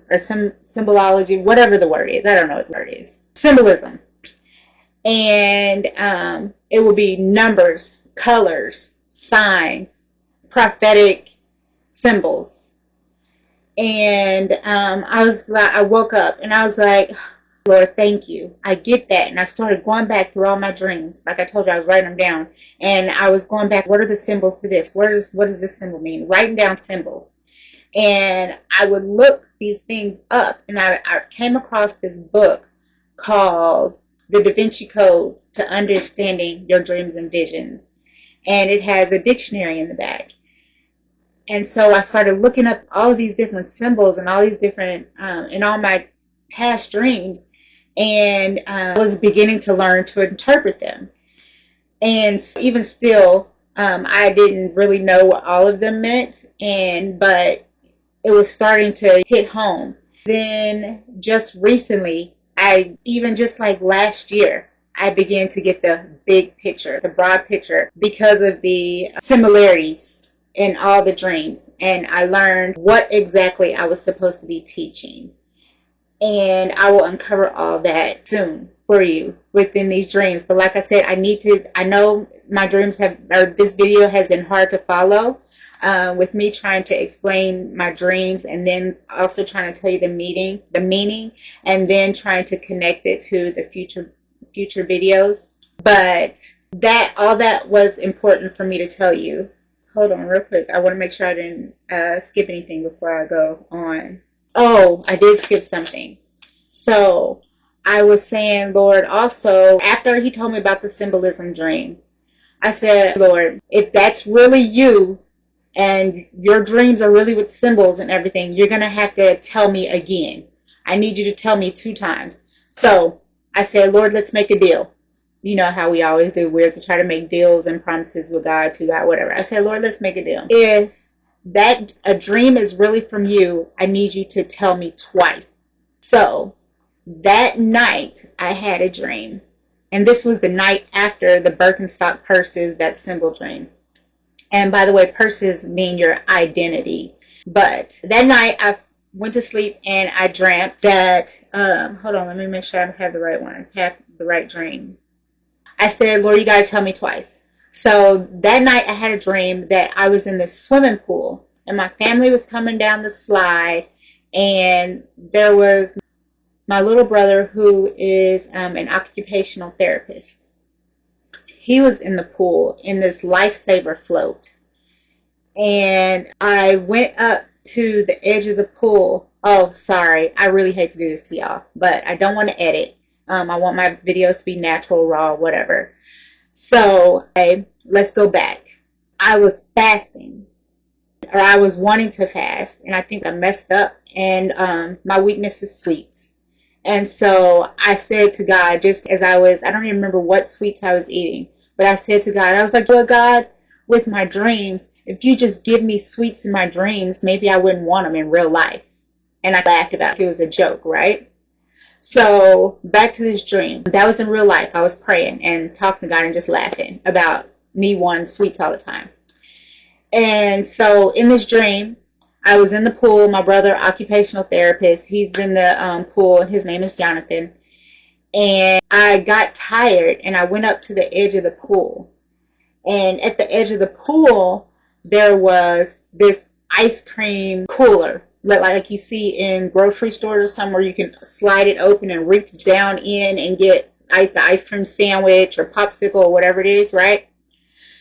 or some symbology, whatever the word is. I don't know what the word is. Symbolism. And it will be numbers, colors, signs, prophetic symbols. And I woke up and I was like, Lord, thank you. I get that. And I started going back through all my dreams. Like I told you, I was writing them down. And I was going back, what are the symbols to this? What does this symbol mean? Writing down symbols. And I would look these things up. And I came across this book called The Da Vinci Code to Understanding Your Dreams and Visions. And it has a dictionary in the back. And so I started looking up all of these different symbols and all these different, in all my past dreams, and was beginning to learn to interpret them. And even still, I didn't really know what all of them meant, but it was starting to hit home. Then just recently, just like last year, I began to get the big picture, the broad picture, because of the similarities in all the dreams. And I learned what exactly I was supposed to be teaching. And I will uncover all that soon for you within these dreams. But like I said, I know my dreams this video has been hard to follow, with me trying to explain my dreams and then also trying to tell you the meaning, and then trying to connect it to the future videos. But all that was important for me to tell you. Hold on real quick. I want to make sure I didn't skip anything before I go on. Oh, I did skip something. So I was saying, Lord, also, after he told me about the symbolism dream, I said, Lord, if that's really you and your dreams are really with symbols and everything, you're going to have to tell me again. I need you to tell me 2 times. So I said, Lord, let's make a deal. You know how we always do. We're to try to make deals and promises with God, to God, whatever. I said, Lord, let's make a deal. If a dream is really from you, I need you to tell me twice. So that night I had a dream, and this was the night after the Birkenstock purses, that symbol dream. And by the way, purses mean your identity. But that night I went to sleep and I dreamt that, hold on, let me make sure I have the right one, have the right dream. I said, Lord, you gotta tell me twice. So that night I had a dream that I was in this swimming pool and my family was coming down the slide, and there was my little brother, who is an occupational therapist. He was in the pool in this lifesaver float. And I went up to the edge of the pool. Oh, sorry. I really hate to do this to y'all, but I don't want to edit. I want my videos to be natural, raw, whatever. So let's go back. I was fasting, or I was wanting to fast, and I think I messed up, and my weakness is sweets. And so I said to God, just as I don't even remember what sweets I was eating, but I said to God, I was like, well, God, with my dreams, if you just give me sweets in my dreams, maybe I wouldn't want them in real life. And I laughed about it. It was a joke, right? So back to this dream. That was in real life. I was praying and talking to God and just laughing about me wanting sweets all the time. And so in this dream, I was in the pool. My brother, occupational therapist, he's in the pool, and his name is Jonathan. And I got tired, and I went up to the edge of the pool. And at the edge of the pool, there was this ice cream cooler, like you see in grocery stores or somewhere. You can slide it open and reach down in and get the ice cream sandwich or popsicle or whatever it is, right?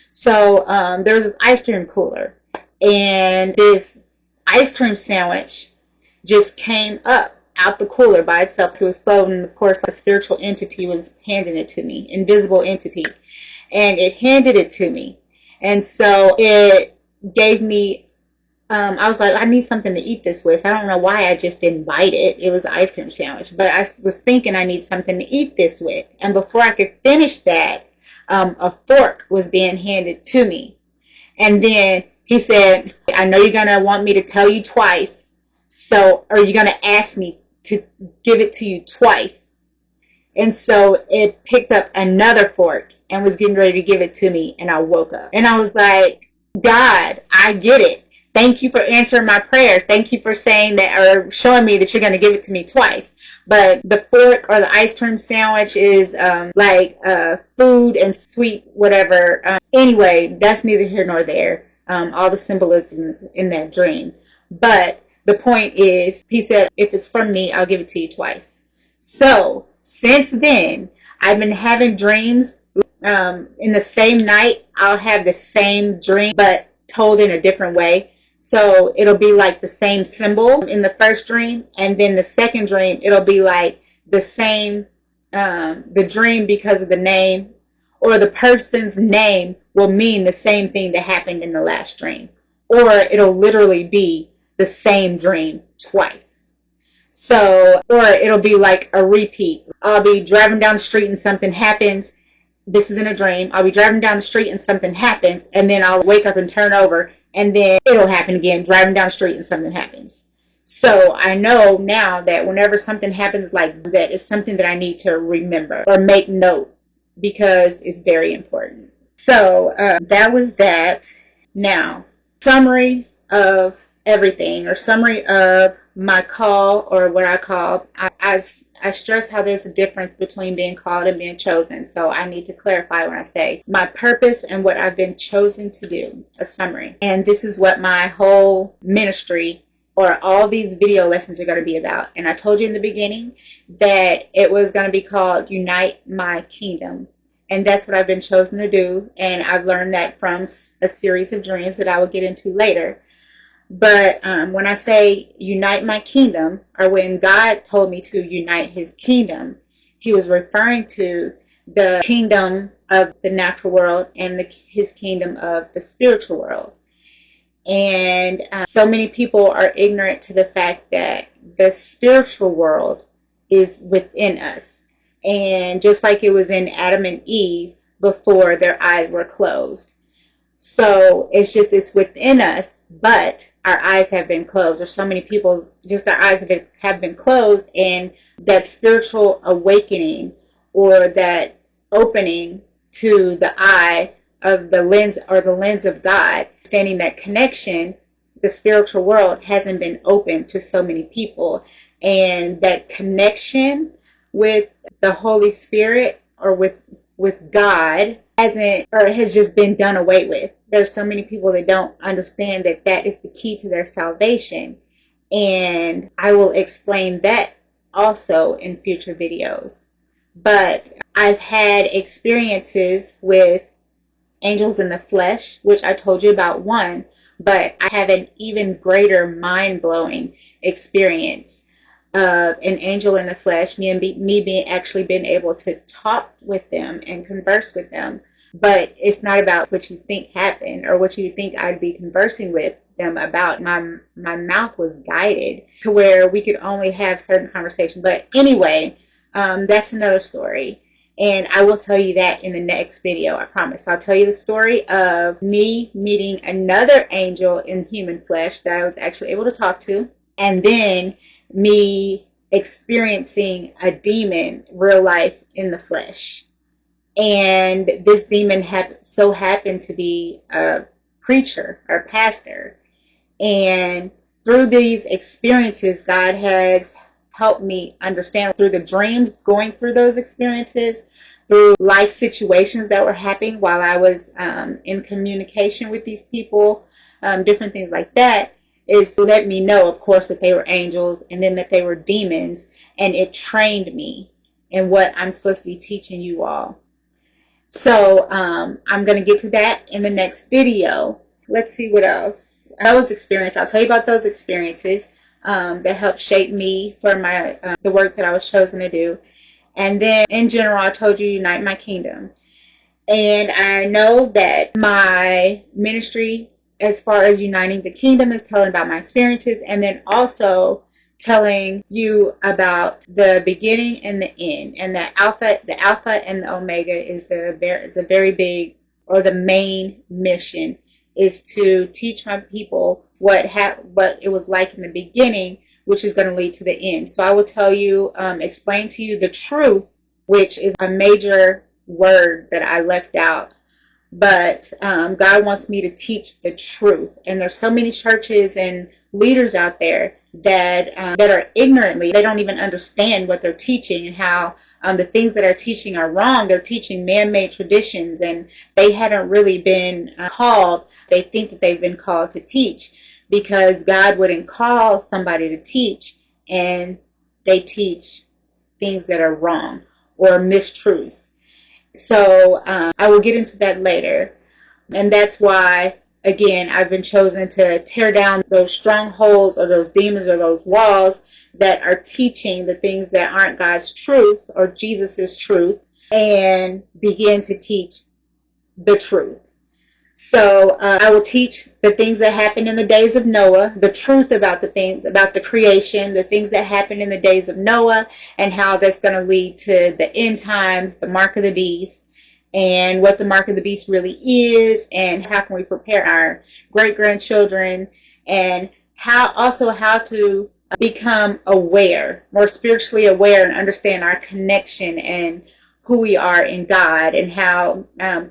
So there was this ice cream cooler, and this ice cream sandwich just came up out the cooler by itself. It was floating. Of course, a spiritual entity was handing it to me, invisible entity, and it handed it to me. And so it gave me, I was like, I need something to eat this with. So I don't know why I just didn't bite it. It was an ice cream sandwich, but I was thinking I need something to eat this with. And before I could finish that, a fork was being handed to me. And then he said, I know you're going to want me to tell you twice. So, or you're going to ask me to give it to you twice. And so it picked up another fork and was getting ready to give it to me. And I woke up. And I was like, God, I get it. Thank you for answering my prayer. Thank you for saying that, or showing me that you're going to give it to me twice. But the fork or the ice cream sandwich is food and sweet, whatever. Anyway, that's neither here nor there. All the symbolism in that dream. But the point is, he said, if it's from me, I'll give it to you twice. So since then, I've been having dreams. In the same night, I'll have the same dream, but told in a different way. So it'll be like the same symbol in the first dream, and then the second dream, it'll be like the same, the dream because of the name, or the person's name will mean the same thing that happened in the last dream. Or it'll literally be the same dream twice. So, or it'll be like a repeat. I'll be driving down the street and something happens. This is in a dream. I'll be driving down the street and something happens, and then I'll wake up and turn over, and then it'll happen again, driving down the street and something happens. So I know now that whenever something happens like that, it's something that I need to remember or make note, because it's very important. So that was that. Now, summary of everything, or summary of my call, or what I call, I stress how there's a difference between being called and being chosen. So I need to clarify when I say my purpose and what I've been chosen to do, a summary. And this is what my whole ministry, or all these video lessons, are going to be about. And I told you in the beginning that it was going to be called Unite My Kingdom. And that's what I've been chosen to do. And I've learned that from a series of dreams that I will get into later. But when I say unite my kingdom, or when God told me to unite his kingdom, he was referring to the kingdom of the natural world and his kingdom of the spiritual world. And so many people are ignorant to the fact that the spiritual world is within us. And just like it was in Adam and Eve before their eyes were closed. So it's within us, but our eyes have been closed. Or so many people, just their eyes have been closed, and that spiritual awakening, or that opening to the eye of the lens, or the lens of God, understanding that connection, the spiritual world hasn't been open to so many people. And that connection with the Holy Spirit, or with God, has just been done away with. There's so many people that don't understand that that is the key to their salvation. And I will explain that also in future videos. But I've had experiences with angels in the flesh, which I told you about one, but I have an even greater mind-blowing experience of an angel in the flesh, me being actually being able to talk with them and converse with them. But it's not about what you think happened, or what you think I'd be conversing with them about. My mouth was guided to where we could only have certain conversation. But anyway, that's another story. And I will tell you that in the next video, I promise. I'll tell you the story of me meeting another angel in human flesh that I was actually able to talk to. And then me experiencing a demon, real life, in the flesh. And this demon so happened to be a preacher or pastor. And through these experiences, God has helped me understand, through the dreams, going through those experiences, through life situations that were happening while I was in communication with these people, different things like that, is to let me know, of course, that they were angels, and then that they were demons. And it trained me in what I'm supposed to be teaching you all. So I'm going to get to that in the next video. Let's see what else. Those experiences, I'll tell you about those experiences that helped shape me for my the work that I was chosen to do. And then in general, I told you, unite my kingdom. And I know that my ministry, as far as uniting the kingdom, is telling about my experiences, and then also telling you about the beginning and the end. And the alpha and the omega is a very big, or the main mission, is to teach my people what it was like in the beginning, which is going to lead to the end. So I will tell you, explain to you the truth, which is a major word that I left out. But God wants me to teach the truth. And there's so many churches and leaders out there that are ignorantly, they don't even understand what they're teaching, and how the things that are teaching are wrong. They're teaching man-made traditions, and they haven't really been called. They think that they've been called to teach, because God wouldn't call somebody to teach, and they teach things that are wrong or mistruths. So I will get into that later. And that's why, again, I've been chosen to tear down those strongholds or those demons or those walls that are teaching the things that aren't God's truth or Jesus's truth, and begin to teach the truth. So I will teach the things that happened in the days of Noah, the truth about the things, about the creation, the things that happened in the days of Noah, and how that's going to lead to the end times, the mark of the beast, and what the mark of the beast really is, and how can we prepare our great-grandchildren, and how to become aware, more spiritually aware, and understand our connection and who we are in God, and how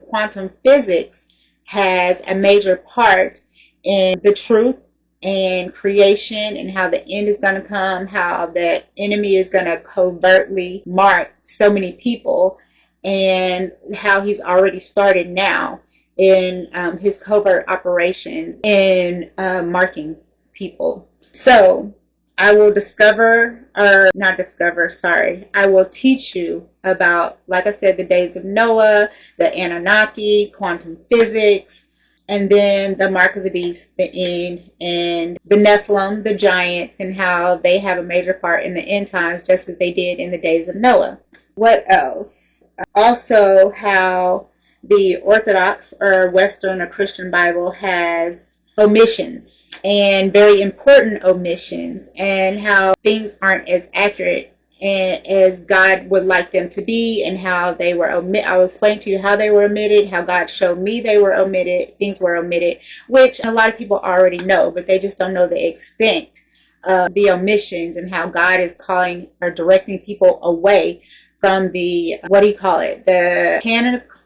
quantum physics has a major part in the truth and creation, and how the end is going to come, how the enemy is going to covertly mark so many people, and how he's already started now in his covert operations in marking people. So I will I will teach you about, like I said, the days of Noah, the Anunnaki, quantum physics, and then the mark of the beast, the end, and the Nephilim, the giants, and how they have a major part in the end times, just as they did in the days of Noah. What else? Also, how the Orthodox or Western or Christian Bible has omissions, and very important omissions, and how things aren't as accurate and as God would like them to be, and how they were omitted. I'll explain to you how they were omitted, how God showed me they were omitted, things were omitted, which a lot of people already know, but they just don't know the extent of the omissions, and how God is calling or directing people away from the, the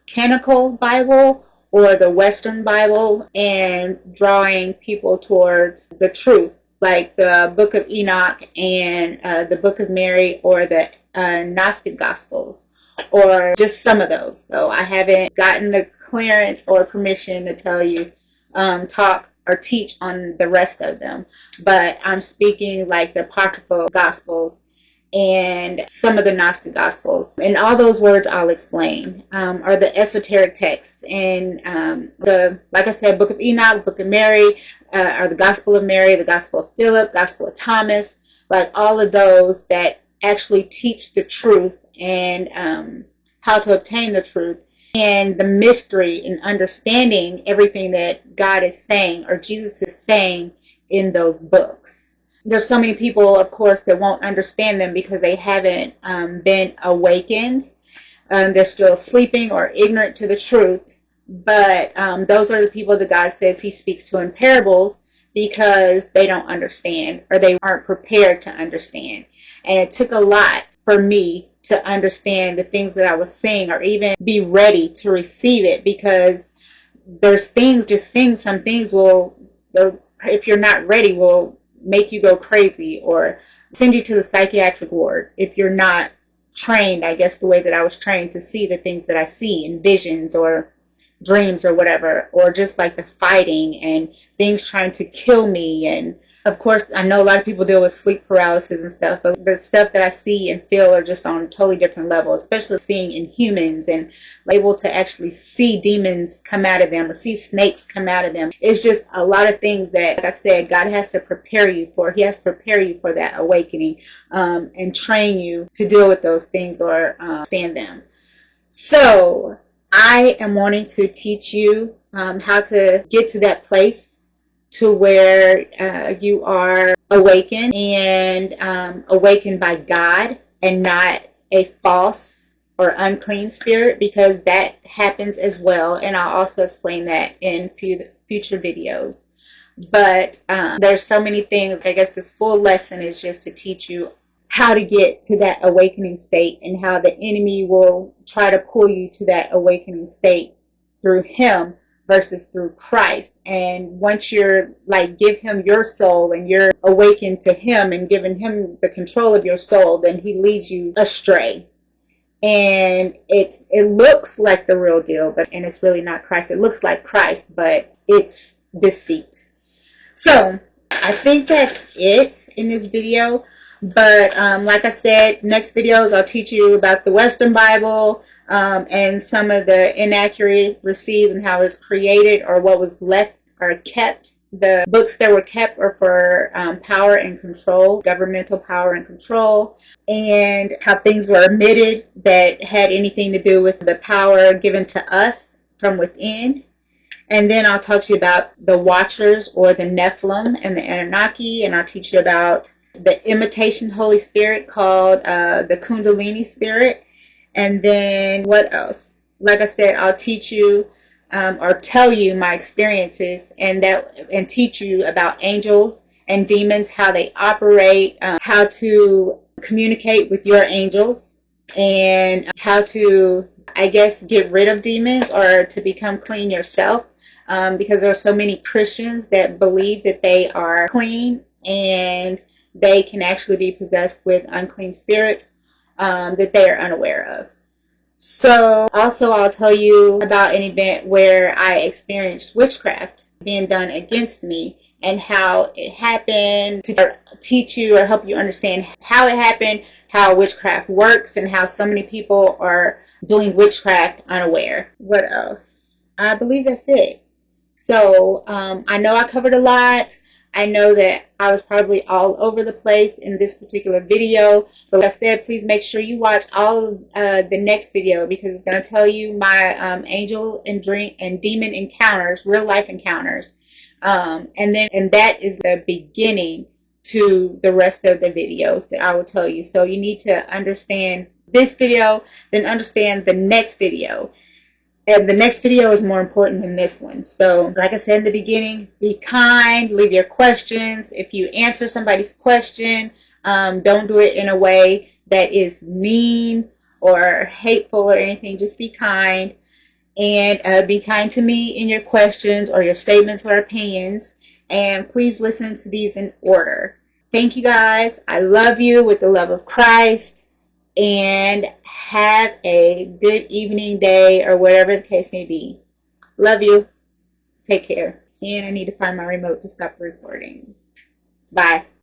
canonical Bible, or the Western Bible, and drawing people towards the truth, like the Book of Enoch and the Book of Mary, or the Gnostic Gospels, or just some of those. So I haven't gotten the clearance or permission to tell you, talk or teach on the rest of them, but I'm speaking like the Apocryphal Gospels and some of the Gnostic Gospels. And all those words I'll explain are the esoteric texts. And like I said, Book of Enoch, Book of Mary, or the Gospel of Mary, the Gospel of Philip, Gospel of Thomas, like all of those that actually teach the truth, and how to obtain the truth, and the mystery in understanding everything that God is saying or Jesus is saying in those books. There's so many people, of course, that won't understand them because they haven't been awakened. They're still sleeping or ignorant to the truth. But those are the people that God says he speaks to in parables, because they don't understand, or they aren't prepared to understand. And it took a lot for me to understand the things that I was saying, or even be ready to receive it, because there's things, just saying some things if you're not ready, will make you go crazy, or send you to the psychiatric ward if you're not trained, I guess the way that I was trained to see the things that I see in visions or dreams or whatever, or just like the fighting and things trying to kill me. And of course, I know a lot of people deal with sleep paralysis and stuff, but the stuff that I see and feel are just on a totally different level, especially seeing in humans and able to actually see demons come out of them, or see snakes come out of them. It's just a lot of things that, like I said, God has to prepare you for. He has to prepare you for that awakening, and train you to deal with those things, or stand them. So I am wanting to teach you how to get to that place to where you are awakened, and awakened by God, and not a false or unclean spirit, because that happens as well. And I'll also explain that in future videos. But there's so many things. I guess this full lesson is just to teach you how to get to that awakening state, and how the enemy will try to pull you to that awakening state through him versus through Christ. And once you're give him your soul, and you're awakened to him and giving him the control of your soul, then he leads you astray. And it looks like the real deal, and it's really not Christ. It looks like Christ, but it's deceit. So I think that's it in this video. But like I said, next videos I'll teach you about the Western Bible and some of the inaccuracies and how it was created or what was left or kept. The books that were kept are for power and control, governmental power and control, and how things were omitted that had anything to do with the power given to us from within. And then I'll talk to you about the Watchers or the Nephilim and the Annunaki, and I'll teach you about the imitation Holy Spirit called the Kundalini Spirit. And then what else? Like I said, I'll teach you or tell you my experiences and teach you about angels and demons, how they operate, how to communicate with your angels, and how to, I guess, get rid of demons or to become clean yourself. Because there are so many Christians that believe that they are clean and they can actually be possessed with unclean spirits that they are unaware of. So also I'll tell you about an event where I experienced witchcraft being done against me and how it happened, to teach you or help you understand how it happened, how witchcraft works, and how so many people are doing witchcraft unaware. What else? I believe that's it. So I know I covered a lot. I know that I was probably all over the place in this particular video, but like I said, please make sure you watch all of the next video, because it's going to tell you my angel and demon encounters, real life encounters, and that is the beginning to the rest of the videos that I will tell you. So you need to understand this video, then understand the next video. And the next video is more important than this one. So, like I said in the beginning, be kind, leave your questions. If you answer somebody's question, don't do it in a way that is mean or hateful or anything. Just be kind. And be kind to me in your questions or your statements or opinions. And please listen to these in order. Thank you guys. I love you with the love of Christ. And have a good evening, day, or whatever the case may be. Love you. Take care. And I need to find my remote to stop recording. Bye.